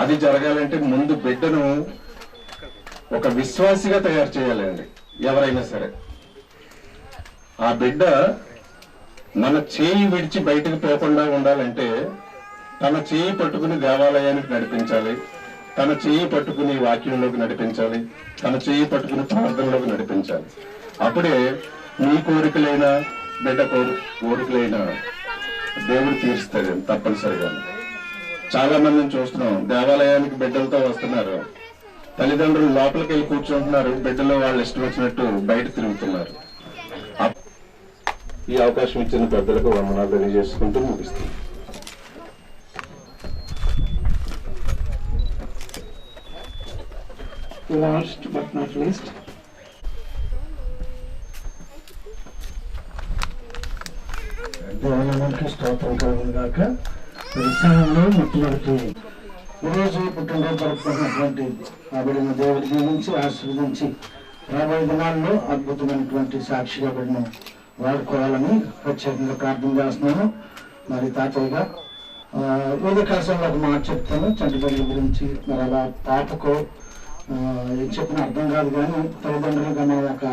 అది జరగాలంటే ముందు బిడ్డను ఒక విశ్వాసిగా తయారు చేయాలండి. ఎవరైనా సరే ఆ బిడ్డ మన చేయి విడిచి బయటకు పోకుండా ఉండాలంటే తన చేయి పట్టుకుని దేవాలయానికి నడిపించాలి, తన చేయి పట్టుకుని వాక్యంలోకి నడిపించాలి, తన చేయి పట్టుకుని ప్రార్థనలోకి నడిపించాలి. అప్పుడే నీ కోరికలైనా బిడ్డ కోరికలైనా దేవుడు తీరుస్తాడు తప్పనిసరిగా. చాలా మందిని చూస్తున్నాం, దేవాలయానికి బిడ్డలతో వస్తున్నారు, తల్లిదండ్రులు లోపలికి వెళ్ళి కూర్చుంటున్నారు, బిడ్డలు వాళ్ళు ఇష్టం వచ్చినట్టు బయట తిరుగుతున్నారు. ఈ అవకాశం ఇచ్చిన పెద్దలకు వందనాలు తెలియజేసుకుంటూ ముగిస్తుంది. Last but not least, దేవునికి స్తోత్రం కలుగును గాక. విషయంలో మొట్టమొదటి ఈరోజు పుట్టినరోజు జరుపుకున్నటువంటి ఆ బిడ్డను దేవుడి దీవించి ఆశీర్వదించి రాబోయే దినాల్లో అద్భుతమైనటువంటి సాక్షిగా బిడ్డను వాడుకోవాలని ప్రత్యేకంగా ప్రార్థన చేస్తున్నాను. మరి తాతయ్యగా ఏదో కాలంలో ఒక మాట చెప్తాను చంటి బిడ్డల గురించి. మరి అలా పాపకు ఏం చెప్పిన అర్థం కాదు, కానీ తల్లిదండ్రులుగా మన యొక్క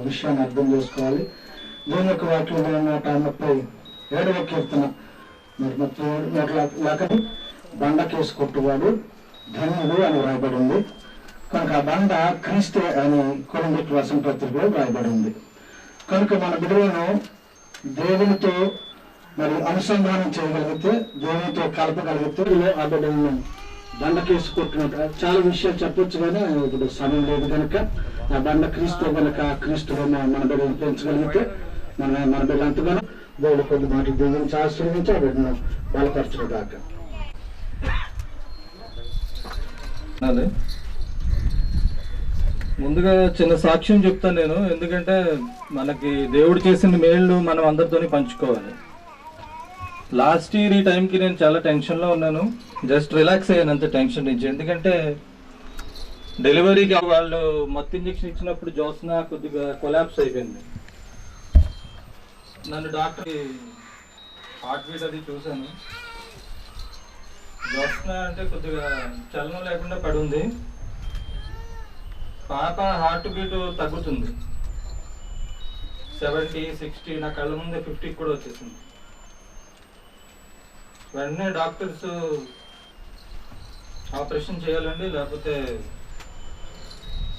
విషయాన్ని అర్థం చేసుకోవాలి. దేవుని యొక్క వాక్యం 137వ కీర్తన మరి 37 బండకేసి కొట్టువాడు ధన్యుడు అని వ్రాయబడింది. కనుక ఆ బండ క్రీస్తే అని కొరింథీ రాసిన పత్రికలో వ్రాయబడింది. కనుక మన బిడ్డలను దేవునితో మరి అనుసంధానం చేయగలిగితే, దేవునితో కలపగలిగితే ఆ బిడ్డలను బండకేసి కొట్టినట్టు చాలా విషయాలు చెప్పొచ్చు, కానీ ఇప్పుడు సమయం లేదు కనుక ఆ బండ క్రీస్తు కనుక క్రీస్తుగా మన బిడ్డను పెంచగలిగితే మన బిడ్డ అంతగానో దేవుడు కొద్ది మాటలు దీవించి ఆశీర్వదించి ఆ బిడ్డను బలపరచడం దాకా. ముందుగా చిన్న సాక్ష్యం చెప్తాను నేను, ఎందుకంటే మనకి దేవుడు చేసిన మేళ్ళు మనం అందరితోని పంచుకోవాలి. లాస్ట్ ఇయర్ ఈ టైంకి నేను చాలా టెన్షన్లో ఉన్నాను, జస్ట్ రిలాక్స్ అయ్యాను అంతే టెన్షన్ నుంచి. ఎందుకంటే డెలివరీకి వాళ్ళు మత్తు ఇంజెక్షన్ ఇచ్చినప్పుడు జోస్న కొద్దిగా కొలాప్స్ అయిపోయింది. నన్ను డాక్టర్ హార్ట్ బీట్ అది చూశాను, జోస్న అంటే కొద్దిగా చలనం లేకుండా పడి ఉంది. పాప హార్ట్ బీట్ తగ్గుతుంది, 70, 60, నా కళ్ళ ముందే 50 కూడా వచ్చేసింది. వెంటనే డాక్టర్స్ ఆపరేషన్ చేయాలండి, లేకపోతే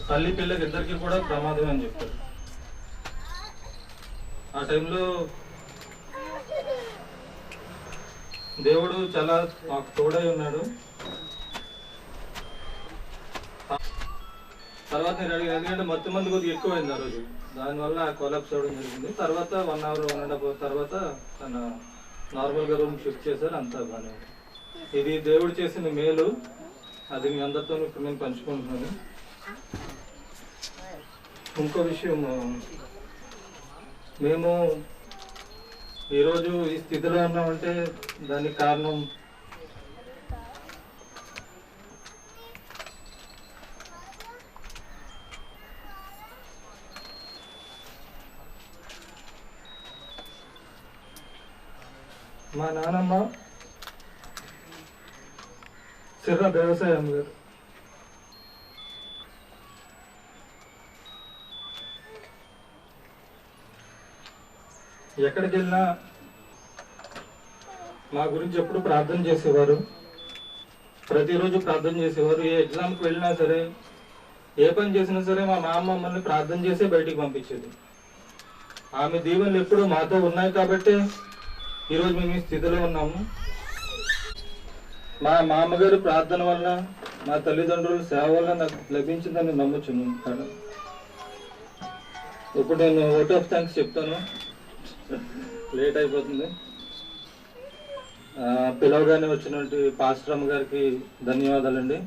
తల్లి పిల్లకి ఇద్దరికి కూడా ప్రమాదం అని చెప్పారు. ఆ టైంలో దేవుడు చాలా మాకు తోడై ఉన్నాడు. తర్వాత నేను అడిగాను, ఎందుకంటే మొత్తం మంది కొద్దిగా ఎక్కువైంది ఆ రోజు, దానివల్ల కొలాప్స్ అవ్వడం జరిగింది. తర్వాత 1 hour 1.5 hour తర్వాత తన నార్మల్గా రూమ్ షిఫ్ట్ చేశారు, అంతా బాగానే. ఇది దేవుడు చేసిన మేలు, అది మీ అందరితో ఇప్పుడు నేను పంచుకుంటున్నాను. ఇంకో విషయం, మేము ఈరోజు ఈ స్థితిలో ఉన్నామంటే దానికి కారణం మా నానమ్మ సిర్ర వ్యవసాయం గారు. ఎక్కడికి వెళ్ళినా మా గురించి ఎప్పుడు ప్రార్థన చేసేవారు, ప్రతిరోజు ప్రార్థన చేసేవారు. ఏ ఎగ్జామ్కి వెళ్ళినా సరే, ఏ పని చేసినా సరే మా మామ మమ్మల్ని ప్రార్థన చేసే బయటికి పంపించేది. ఆమె దీవెనలు ఎప్పుడు మాతో ఉన్నాయి కాబట్టి ఈరోజు మేము ఈ స్థితిలో ఉన్నాము. మా మామగారు ప్రార్థన వల్ల, మా తల్లిదండ్రుల సేవ వల్ల నాకు లభించిందని నమ్ముచున్నాను. ఇప్పుడు నేను ఓట్ ఆఫ్ థ్యాంక్స్ చెప్తాను, లేట్ అయిపోతుంది. పిలవగానే వచ్చినటువంటి పాస్టర్ అమ్మ గారికి ధన్యవాదాలండి.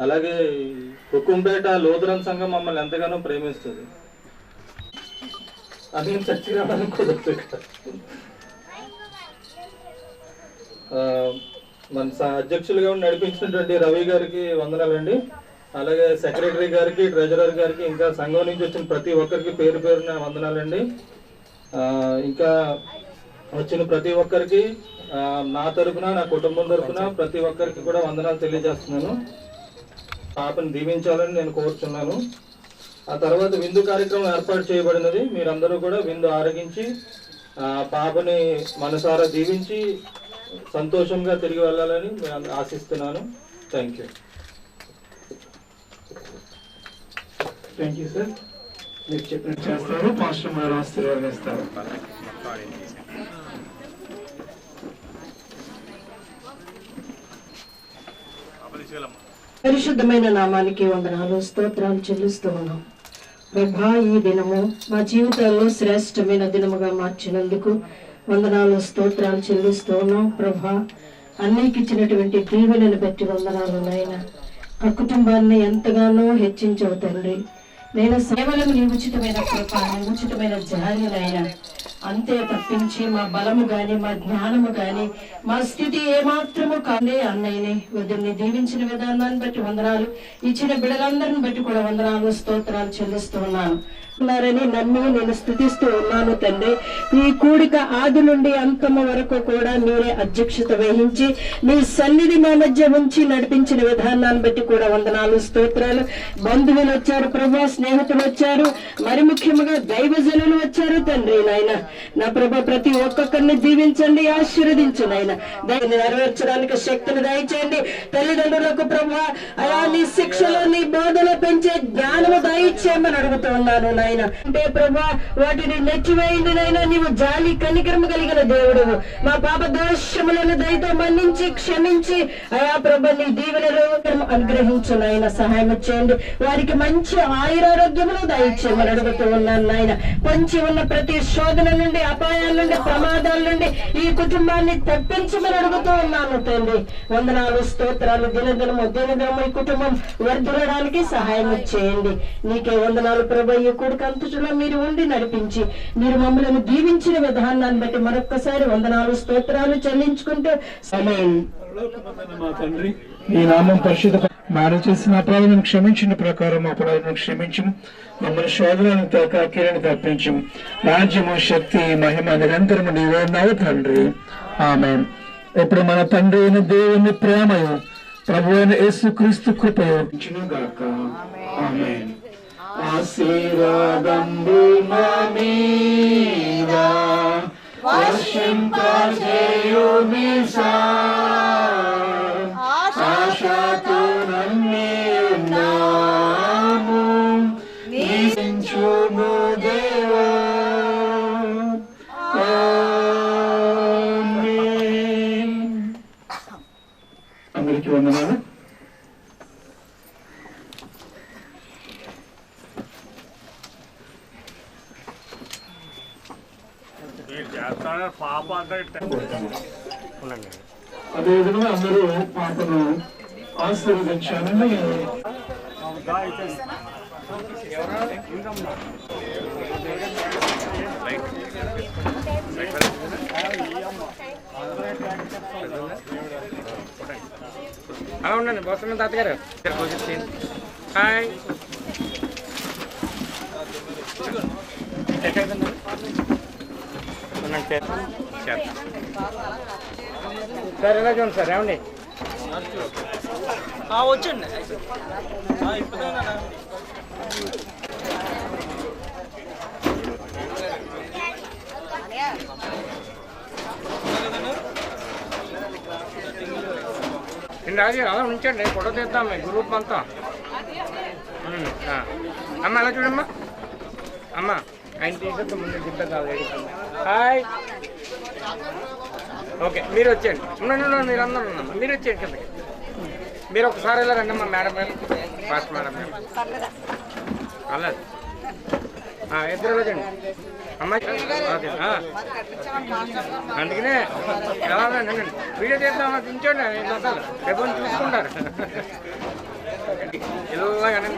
అలాగే కుకుంపేట లూథరన్ సంఘం మమ్మల్ని ఎంతగానో ప్రేమిస్తుంది. అది చచ్చి రావడానికి కుదరదు. మన అధ్యక్షులుగా నడిపించినటువంటి రవి గారికి వందనాలండి. అలాగే సెక్రటరీ గారికి, ట్రెజరర్ గారికి, ఇంకా సంఘం నుంచి వచ్చిన ప్రతి ఒక్కరికి పేరు పేరున వందనాలండి. ఇంకా వచ్చిన ప్రతి ఒక్కరికి నా తరపున, నా కుటుంబం తరపున ప్రతి ఒక్కరికి కూడా వందనాలు తెలియజేస్తున్నాను. పాపని దీవించాలని నేను కోరుచున్నాను. ఆ తర్వాత విందు కార్యక్రమం ఏర్పాటు చేయబడినది. మీరందరూ కూడా విందు ఆరగించి పాపని మనసారా దీవించి సంతోషంగా తిరిగి వెళ్ళాలని నేను ఆశిస్తున్నాను. Thank you sir. మీరు చెప్పినట్టు చేస్తారు. పాస్టర్ గారు ఆశీర్వాదిస్తారు. పరిశుద్ధమైన నామానికి వందనాలు, స్తోత్రాలు చెల్లిస్తూ ఉన్నాం ప్రభా. ఈ దినము మా జీవితాల్లో శ్రేష్టమైన దినముగా మార్చినందుకు వందనాలు, స్తోత్రాలు చెల్లిస్తూ ఉన్నాం ప్రభా. అన్నయ్యకి ఇచ్చినటువంటి దీవెనను బట్టి వందనాలు నాయన. ఆ కుటుంబాన్ని ఎంతగానో హెచ్చించవు తండ్రి. నేను సేవలను నీ ఉచితమైన కృప, నీ ఉచితమైన జాలి నాయన. అంతే తప్పించి మా బలము గాని మా జ్ఞానము గాని మా స్థితి ఏమాత్రము కాదే అన్నయ్యని వద్దని దీవించిన విధానాన్ని బట్టి వందనాలు, ఇచ్చిన బిడ్డలందరిని బట్టి కూడా వందనాలు, స్తోత్రాలు చెల్లిస్తూ ఉన్నాను. ఉన్నారని నమ్మి నేను స్తుతిస్తూ ఉన్నాను తండ్రి. ఈ కూడిక ఆది నుండి అంతము వరకు కూడా మీరే అధ్యక్షత వహించి మీ సన్నిధి మా మధ్య ఉంచి నడిపించిన విధానాన్ని బట్టి కూడా వందనాలు, స్తోత్రాలు. బంధువులు వచ్చారు ప్రభా, స్నేహితులు వచ్చారు, మరి ముఖ్యంగా దైవజనులు వచ్చారు తండ్రి నాయన. నా ప్రభా ప్రతి ఒక్కొక్కరిని దీవించండి, ఆశీర్వదించండి ఆయన. దాన్ని నెరవేర్చడానికి శక్తిని దయచేయండి. తల్లిదండ్రులకు ప్రభా అయా నీ శిక్షలో నీ బోధన పెంచే జ్ఞానము దయచేయమని అడుగుతూ ఉన్నాను నాయన. అంటే ప్రభా వాటిని నెచ్చివేయండి నాయన. నీవు జాలి కనికరము కలిగిన దేవుడు. మా పాప దోషములను దయతో మన్నించి క్షమించి అయా ప్రభా నీ దీవెనలు అనుగ్రహించు నాయన. సహాయం చేయండి. వారికి మంచి ఆయురారోగ్యములు దయచేయమని అడుగుతూ ఉన్నాను నాయన. పొంచి ఉన్న ప్రతి శోధన నుండి, అపాయాల నుండి, ప్రమాదాల నుండి ఈ కుటుంబాన్ని తప్పించమని అడుగుతూ ఉన్నాను తండ్రి. వందనాలు, స్తోత్రాలు. దినదినము ఈ కుటుంబం వర్ధిల్లడానికి సహాయం చేయండి. నీకే వందనాలు ప్రభా. ఈ కొడుకంతటిలో మీరు ఉండి నడిపించి మీరు మమ్మల్ని దీవించిన విధానాన్ని బట్టి మరొక్కసారి వందనాలు, స్తోత్రాలు చెల్లించుకుంటూ మా తండ్రి నీ నామం పరిశుద్ధ. మేడం చేసిన అపరాధం క్షమించిన ప్రకారం అపరాధం క్షమించము. మమ్మల్ని శోధనను తేక కీరని తప్పించము. రాజ్యము, శక్తి, మహిమ నిరంతరము నీవే ఉన్నావు తండ్రి. ఆమేన్. ఇప్పుడు మన తండ్రి అయిన దేవుని ప్రేమయు ప్రభు అయిన యేసుక్రీస్తు కృపయు గాక. ఆమేన్. ఆశీర్వాదంబు నా మీద వర్షింపజేయుమిసా. ఆశతో నమ్మి ఉన్నాము, నీవించుము దేవా. ఆమేన్. అందరికీ వందనాలు. అదేవిధంగా అందరూ పాపను ఆశీర్వదించాలని అలా ఉండండి. బోసన్న తాతగారు హాయ్. సార్ ఎలా చూడండి సార్. ఏమండి వచ్చండి. రాజు అలా ఉంచండి, ఫోటో తీద్దాం గ్రూప్ అంతా. అమ్మ అలా చూడమ్మా. అమ్మ ఆయన తీసేస్తే ముందు గిద్ద కాదు. హాయ్. ఓకే మీరు వచ్చేయండి. ఉండండి మీరు అందరూ ఉన్నామ్మా. మీరు వచ్చేయండి కిందకి. మీరు ఒకసారి ఇలా రండి అమ్మా. మేడం గారు, ఫాస్ట్ మేడం గారు అలాగే ఇద్దరు వెళ్ళండి అమ్మాయి. అందుకనే ఎలా రండి వీడియో చేద్దాం. దించండి రేపు చూసుకుంటారు. ఇలాగండి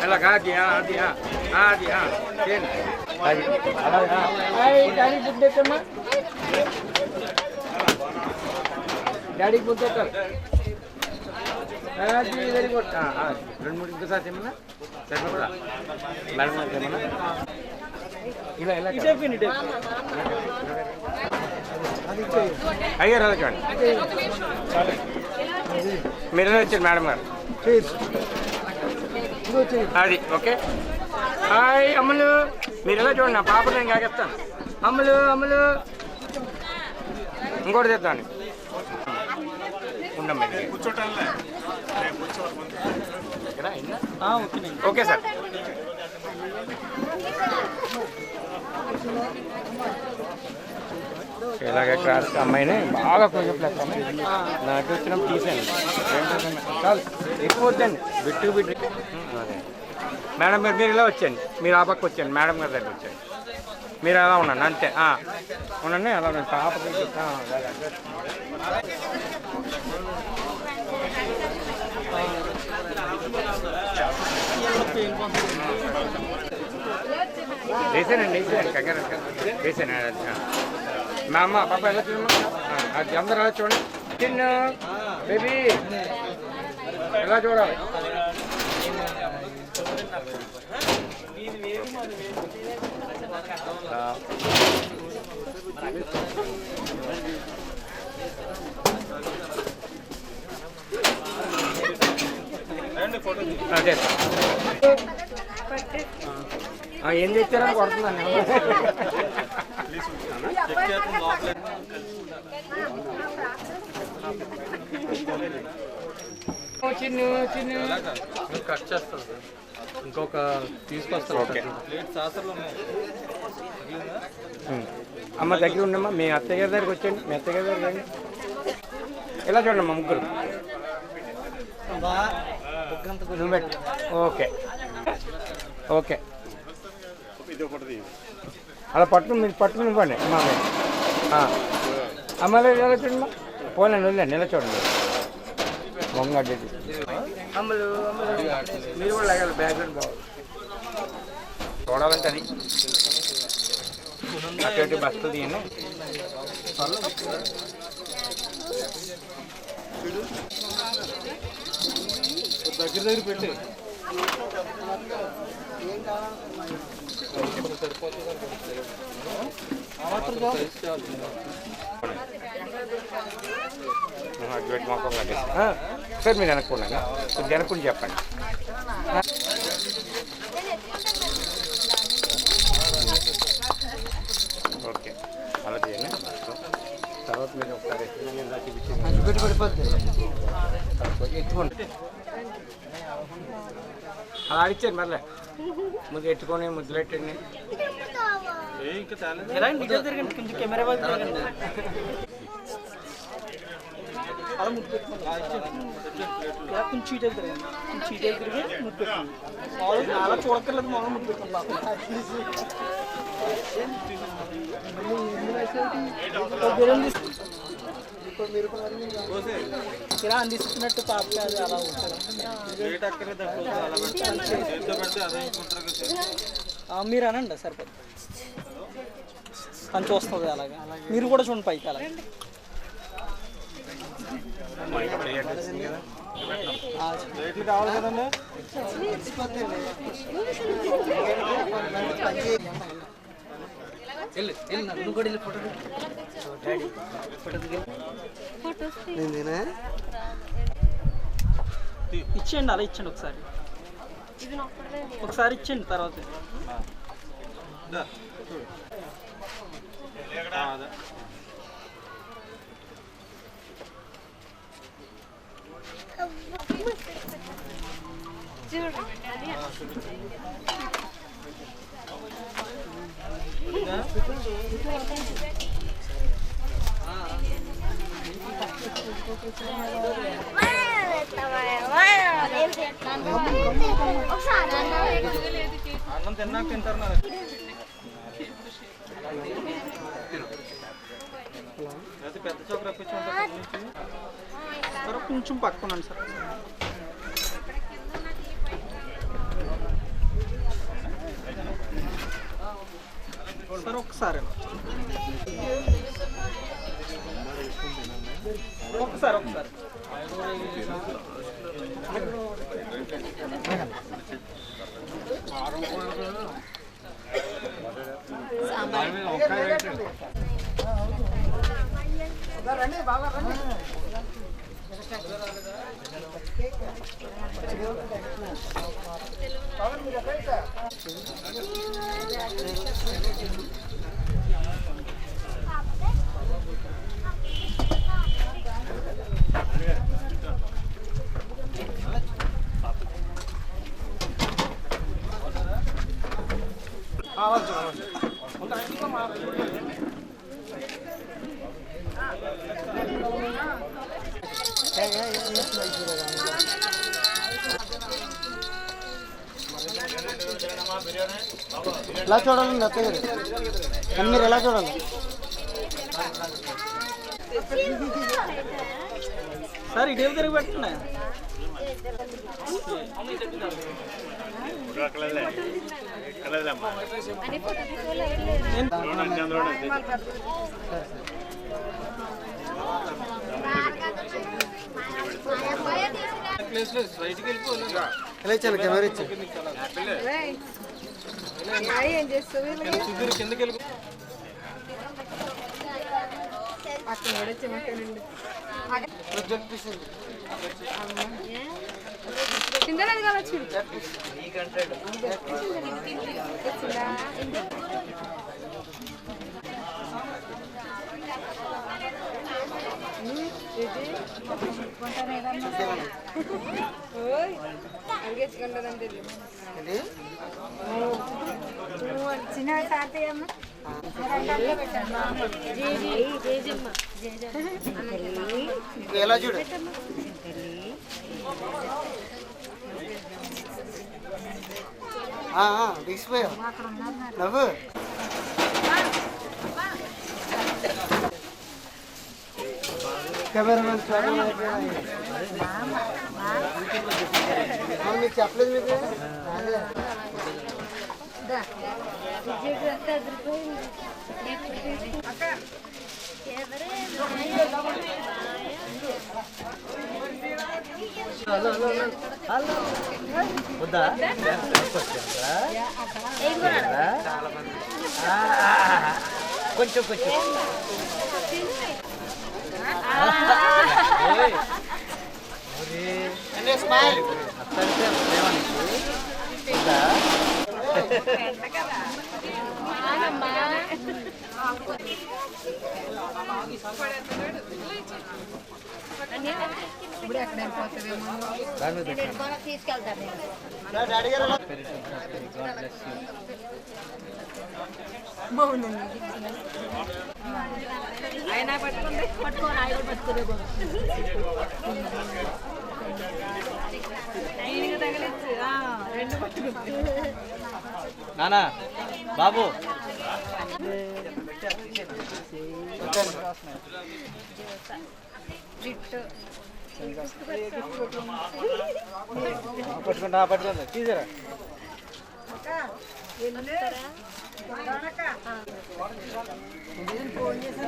ఇలాగ అది అది అది చేయండి. అది అలాగా డాడీ బుక్ తెచ్చమ్మా. డాడీకి బుక్ తెచ్చాలి. అది వెరీ గుడ్. 2-3 ఇంకోసారి ఏమన్నా సరిపడా మేడం ఏమన్నా ఇలా ఇలా అయ్యారు అలా చూడండి. మీరు వచ్చారు మేడం గారు. అది ఓకే. హాయ్ అమ్ములు, మీరు ఎలా చూడండి, నా పాప నేను కాకేస్తాను. అమ్ములు అమ్ములు ఇంకోటి తెస్తాను. ఉండమ్మా ఓకే సార్. ఇలాగే క్లాస్ అమ్మాయిని బాగా కొంచెం ప్లస్ నాకు వచ్చినప్పుడు తీసాను. చాలు ఎక్కువ వద్దండి, బిట్టు బిట్టు. అదే మేడం గారు మీరు ఇలా వచ్చేయండి, మీరు ఆ పక్క వచ్చేయండి, మేడం గారి దగ్గర వచ్చేయండి. మీరు అలా ఉండండి అంతే ఉండండి, అలా ఉండండి. పాపకి వేసానండి కంగారు వేసాను. మా అమ్మ పాప ఎలా చూడమ్మా, అది అందరూ ఎలా చూడండి. చిన్న బేబీ ఎలా చూడాలి. అదే ఏం తెచ్చారని కొడుతున్నాను. చిన్న చిన్న కట్ చేస్తాను, ఇంకొక తీసుకొస్తాను. ఓకే అమ్మ దగ్గర ఉండమ్మా, మీ అత్తయ్య గారి దగ్గరికి వచ్చేయండి. మీ అత్తయ్య గారి దగ్గర రండి. ఇలా చూడండి అమ్మా, ముగ్గురు ఓకే ఓకే. అలా పట్టుకుని మీరు పట్టుకుని ఇవ్వండి అమ్మ. ఎలా చూడండి పోలే వెళ్ళండి, ఎలా చూడండి మొంగడ్డి అమ్మలు అమ్మలు. మీరు కూడా లాగాలి, బ్యాక్గ్రౌండ్ బాగుంది చూడాలంటే. అది అటు బస్సు తీయండి. దగ్గర దగ్గర పెట్టి సార్ మీరు వెనక్కున్నాను, కొద్దిగా వెనక్కుని చెప్పండి. ఓకే అలా చేయండి. తర్వాత మీరు ఒకసారి ఎత్తుకోండి. అలా అడిచారు మళ్ళీ ముద్దు ఎట్టుకొని ముద్దులు పెట్టండి. కొంచెం కెమెరా వాళ్ళు తిరగండి. అలా ముద్దు పెట్టుకోండి. ఇలా కొంచెం ఇటే తిరగండి, కొంచెం ఇటే తిరిగి ముద్దు పెట్టుకోండి. మామూలు అలా చూడక్కర్లేదు, మామూలు ముద్దు పెట్టుకోండి. ఇలా అందిస్తున్నట్టు పాప కాదు, అలా మీరు అనండి సరిపోతుంది. అని చూస్తుంది అలాగా, మీరు కూడా చూడండి పైకి అలాగే. కావాలి కదండి. ఇచ్చేయండి, అలా ఇచ్చండి ఒకసారి, ఒకసారి ఇచ్చేయండి తర్వాత. అన్నం తిన్నాక తింటారు. పెద్ద చోక రప్పించుకుంటారు. కొంచెం పక్కనండి సార్. సార్ ఒకసారి ఒకసారి ఒకసారి రండి బాగా రండి. ఎలా చూడాలండి అత్తయ్య గారు కానీ మీరు ఎలా చూడాలి సార్ ఇటీవల తిరిగి పెట్టున్నా ఎలా ఇచ్చాను కెమెరా ఇచ్చాను ఏం చేస్తావు కిందకి వెళ్ళి అక్కడ కూడా చెమటండి చిందలేదు కావచ్చు అంగేసుకుంటుందంటే చిన్న తాతయ్యమ్మ ఎలా చూడు తీసిపోయా నవ్వు కెమెరా మీకు చెప్పలేదు మీకు కొంచెం కొంచెం స్మైల్ ఇప్పుడు ఎక్కడ వెళ్ళిపోతావేమో తీసుకెళ్తాను బాగుందండి ఆయన పట్టుకోండి పట్టుకోని ఆయన పట్టుకునే దీనికి తగిలించు రెండు పట్టుకుంది నానా బాబు పట్టుకుంటా పట్టుకుంటా తీసారా ఫోన్ చేసి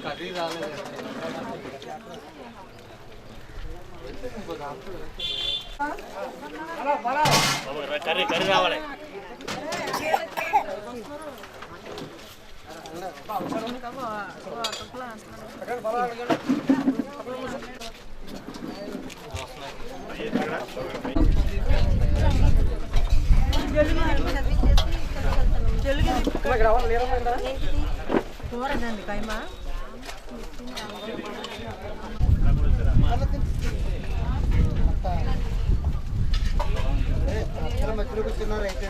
కర్రీ రాలేదు కర్రీ కర్రీ రావాలి కూరదండి కైమా మధ్యలో కూర్చున్నారు అయితే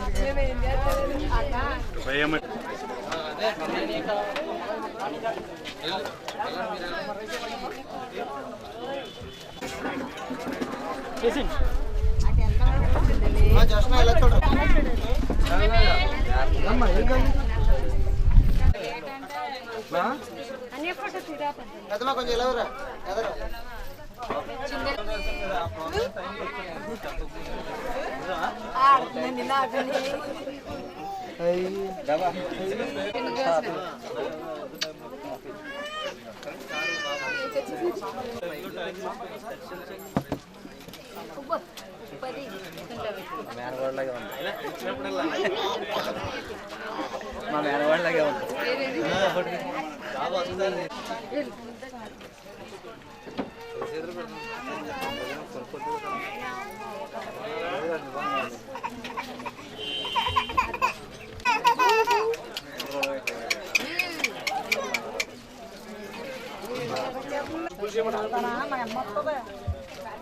జస్ట్ ఎలా చూడండి పెద్దమా కొంచెం ఎలావరా ఎదరా పది మేనగోడలాగే ఉంది మా మేనగోడలాగే ఉంది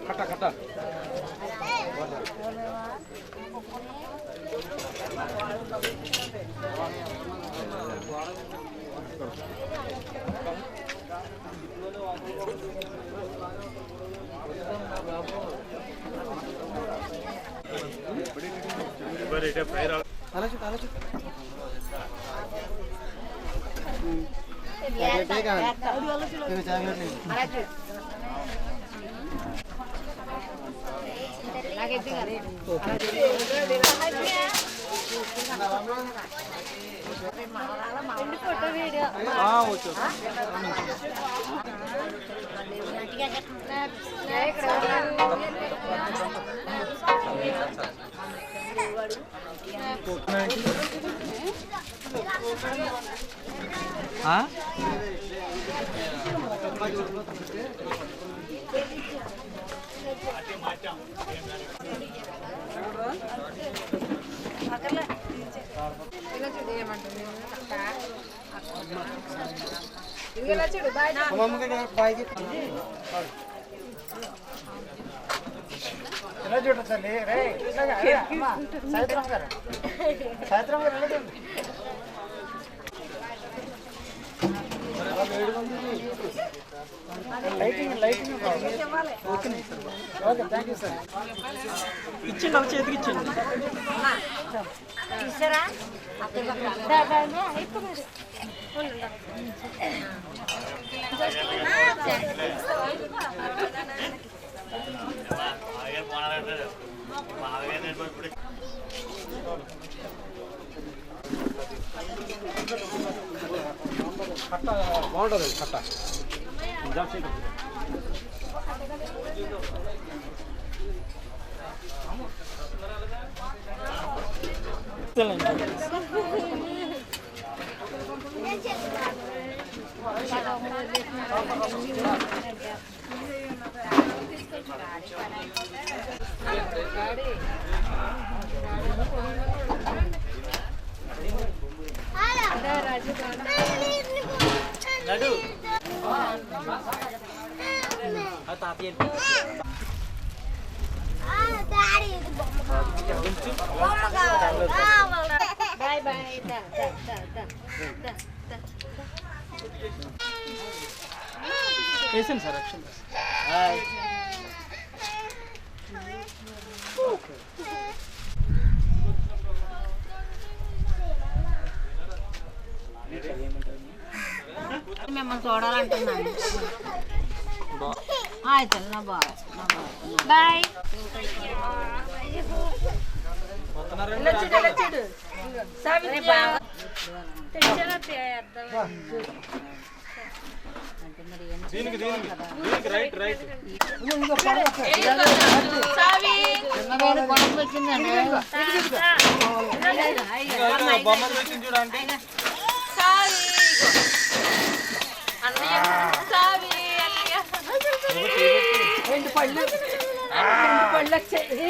కట్ట కట్ట చూడు బాయ్ ఎలా చూడ తల్లి రే సాయంత్రం గారు సాయంత్రం గారు ఎలా చూడండి lighting lighting okay okay thank you sir ఇచ్చిండి ఒక చేతికి ఇచ్చిండి తీసారా కట్ట బాగుంటుంది కట్ట నడు తాతయ్య బాయ్ బాయ్ వేసాను సార్ అక్షం మిమ్మల్ని చూడాలంటున్నాను అయితే నా బాయ్ బాయ్ దీనికి రైట్ రైట్ బొమ్మలు పెట్టింది చూడండి పళ్ళు వచ్చాయి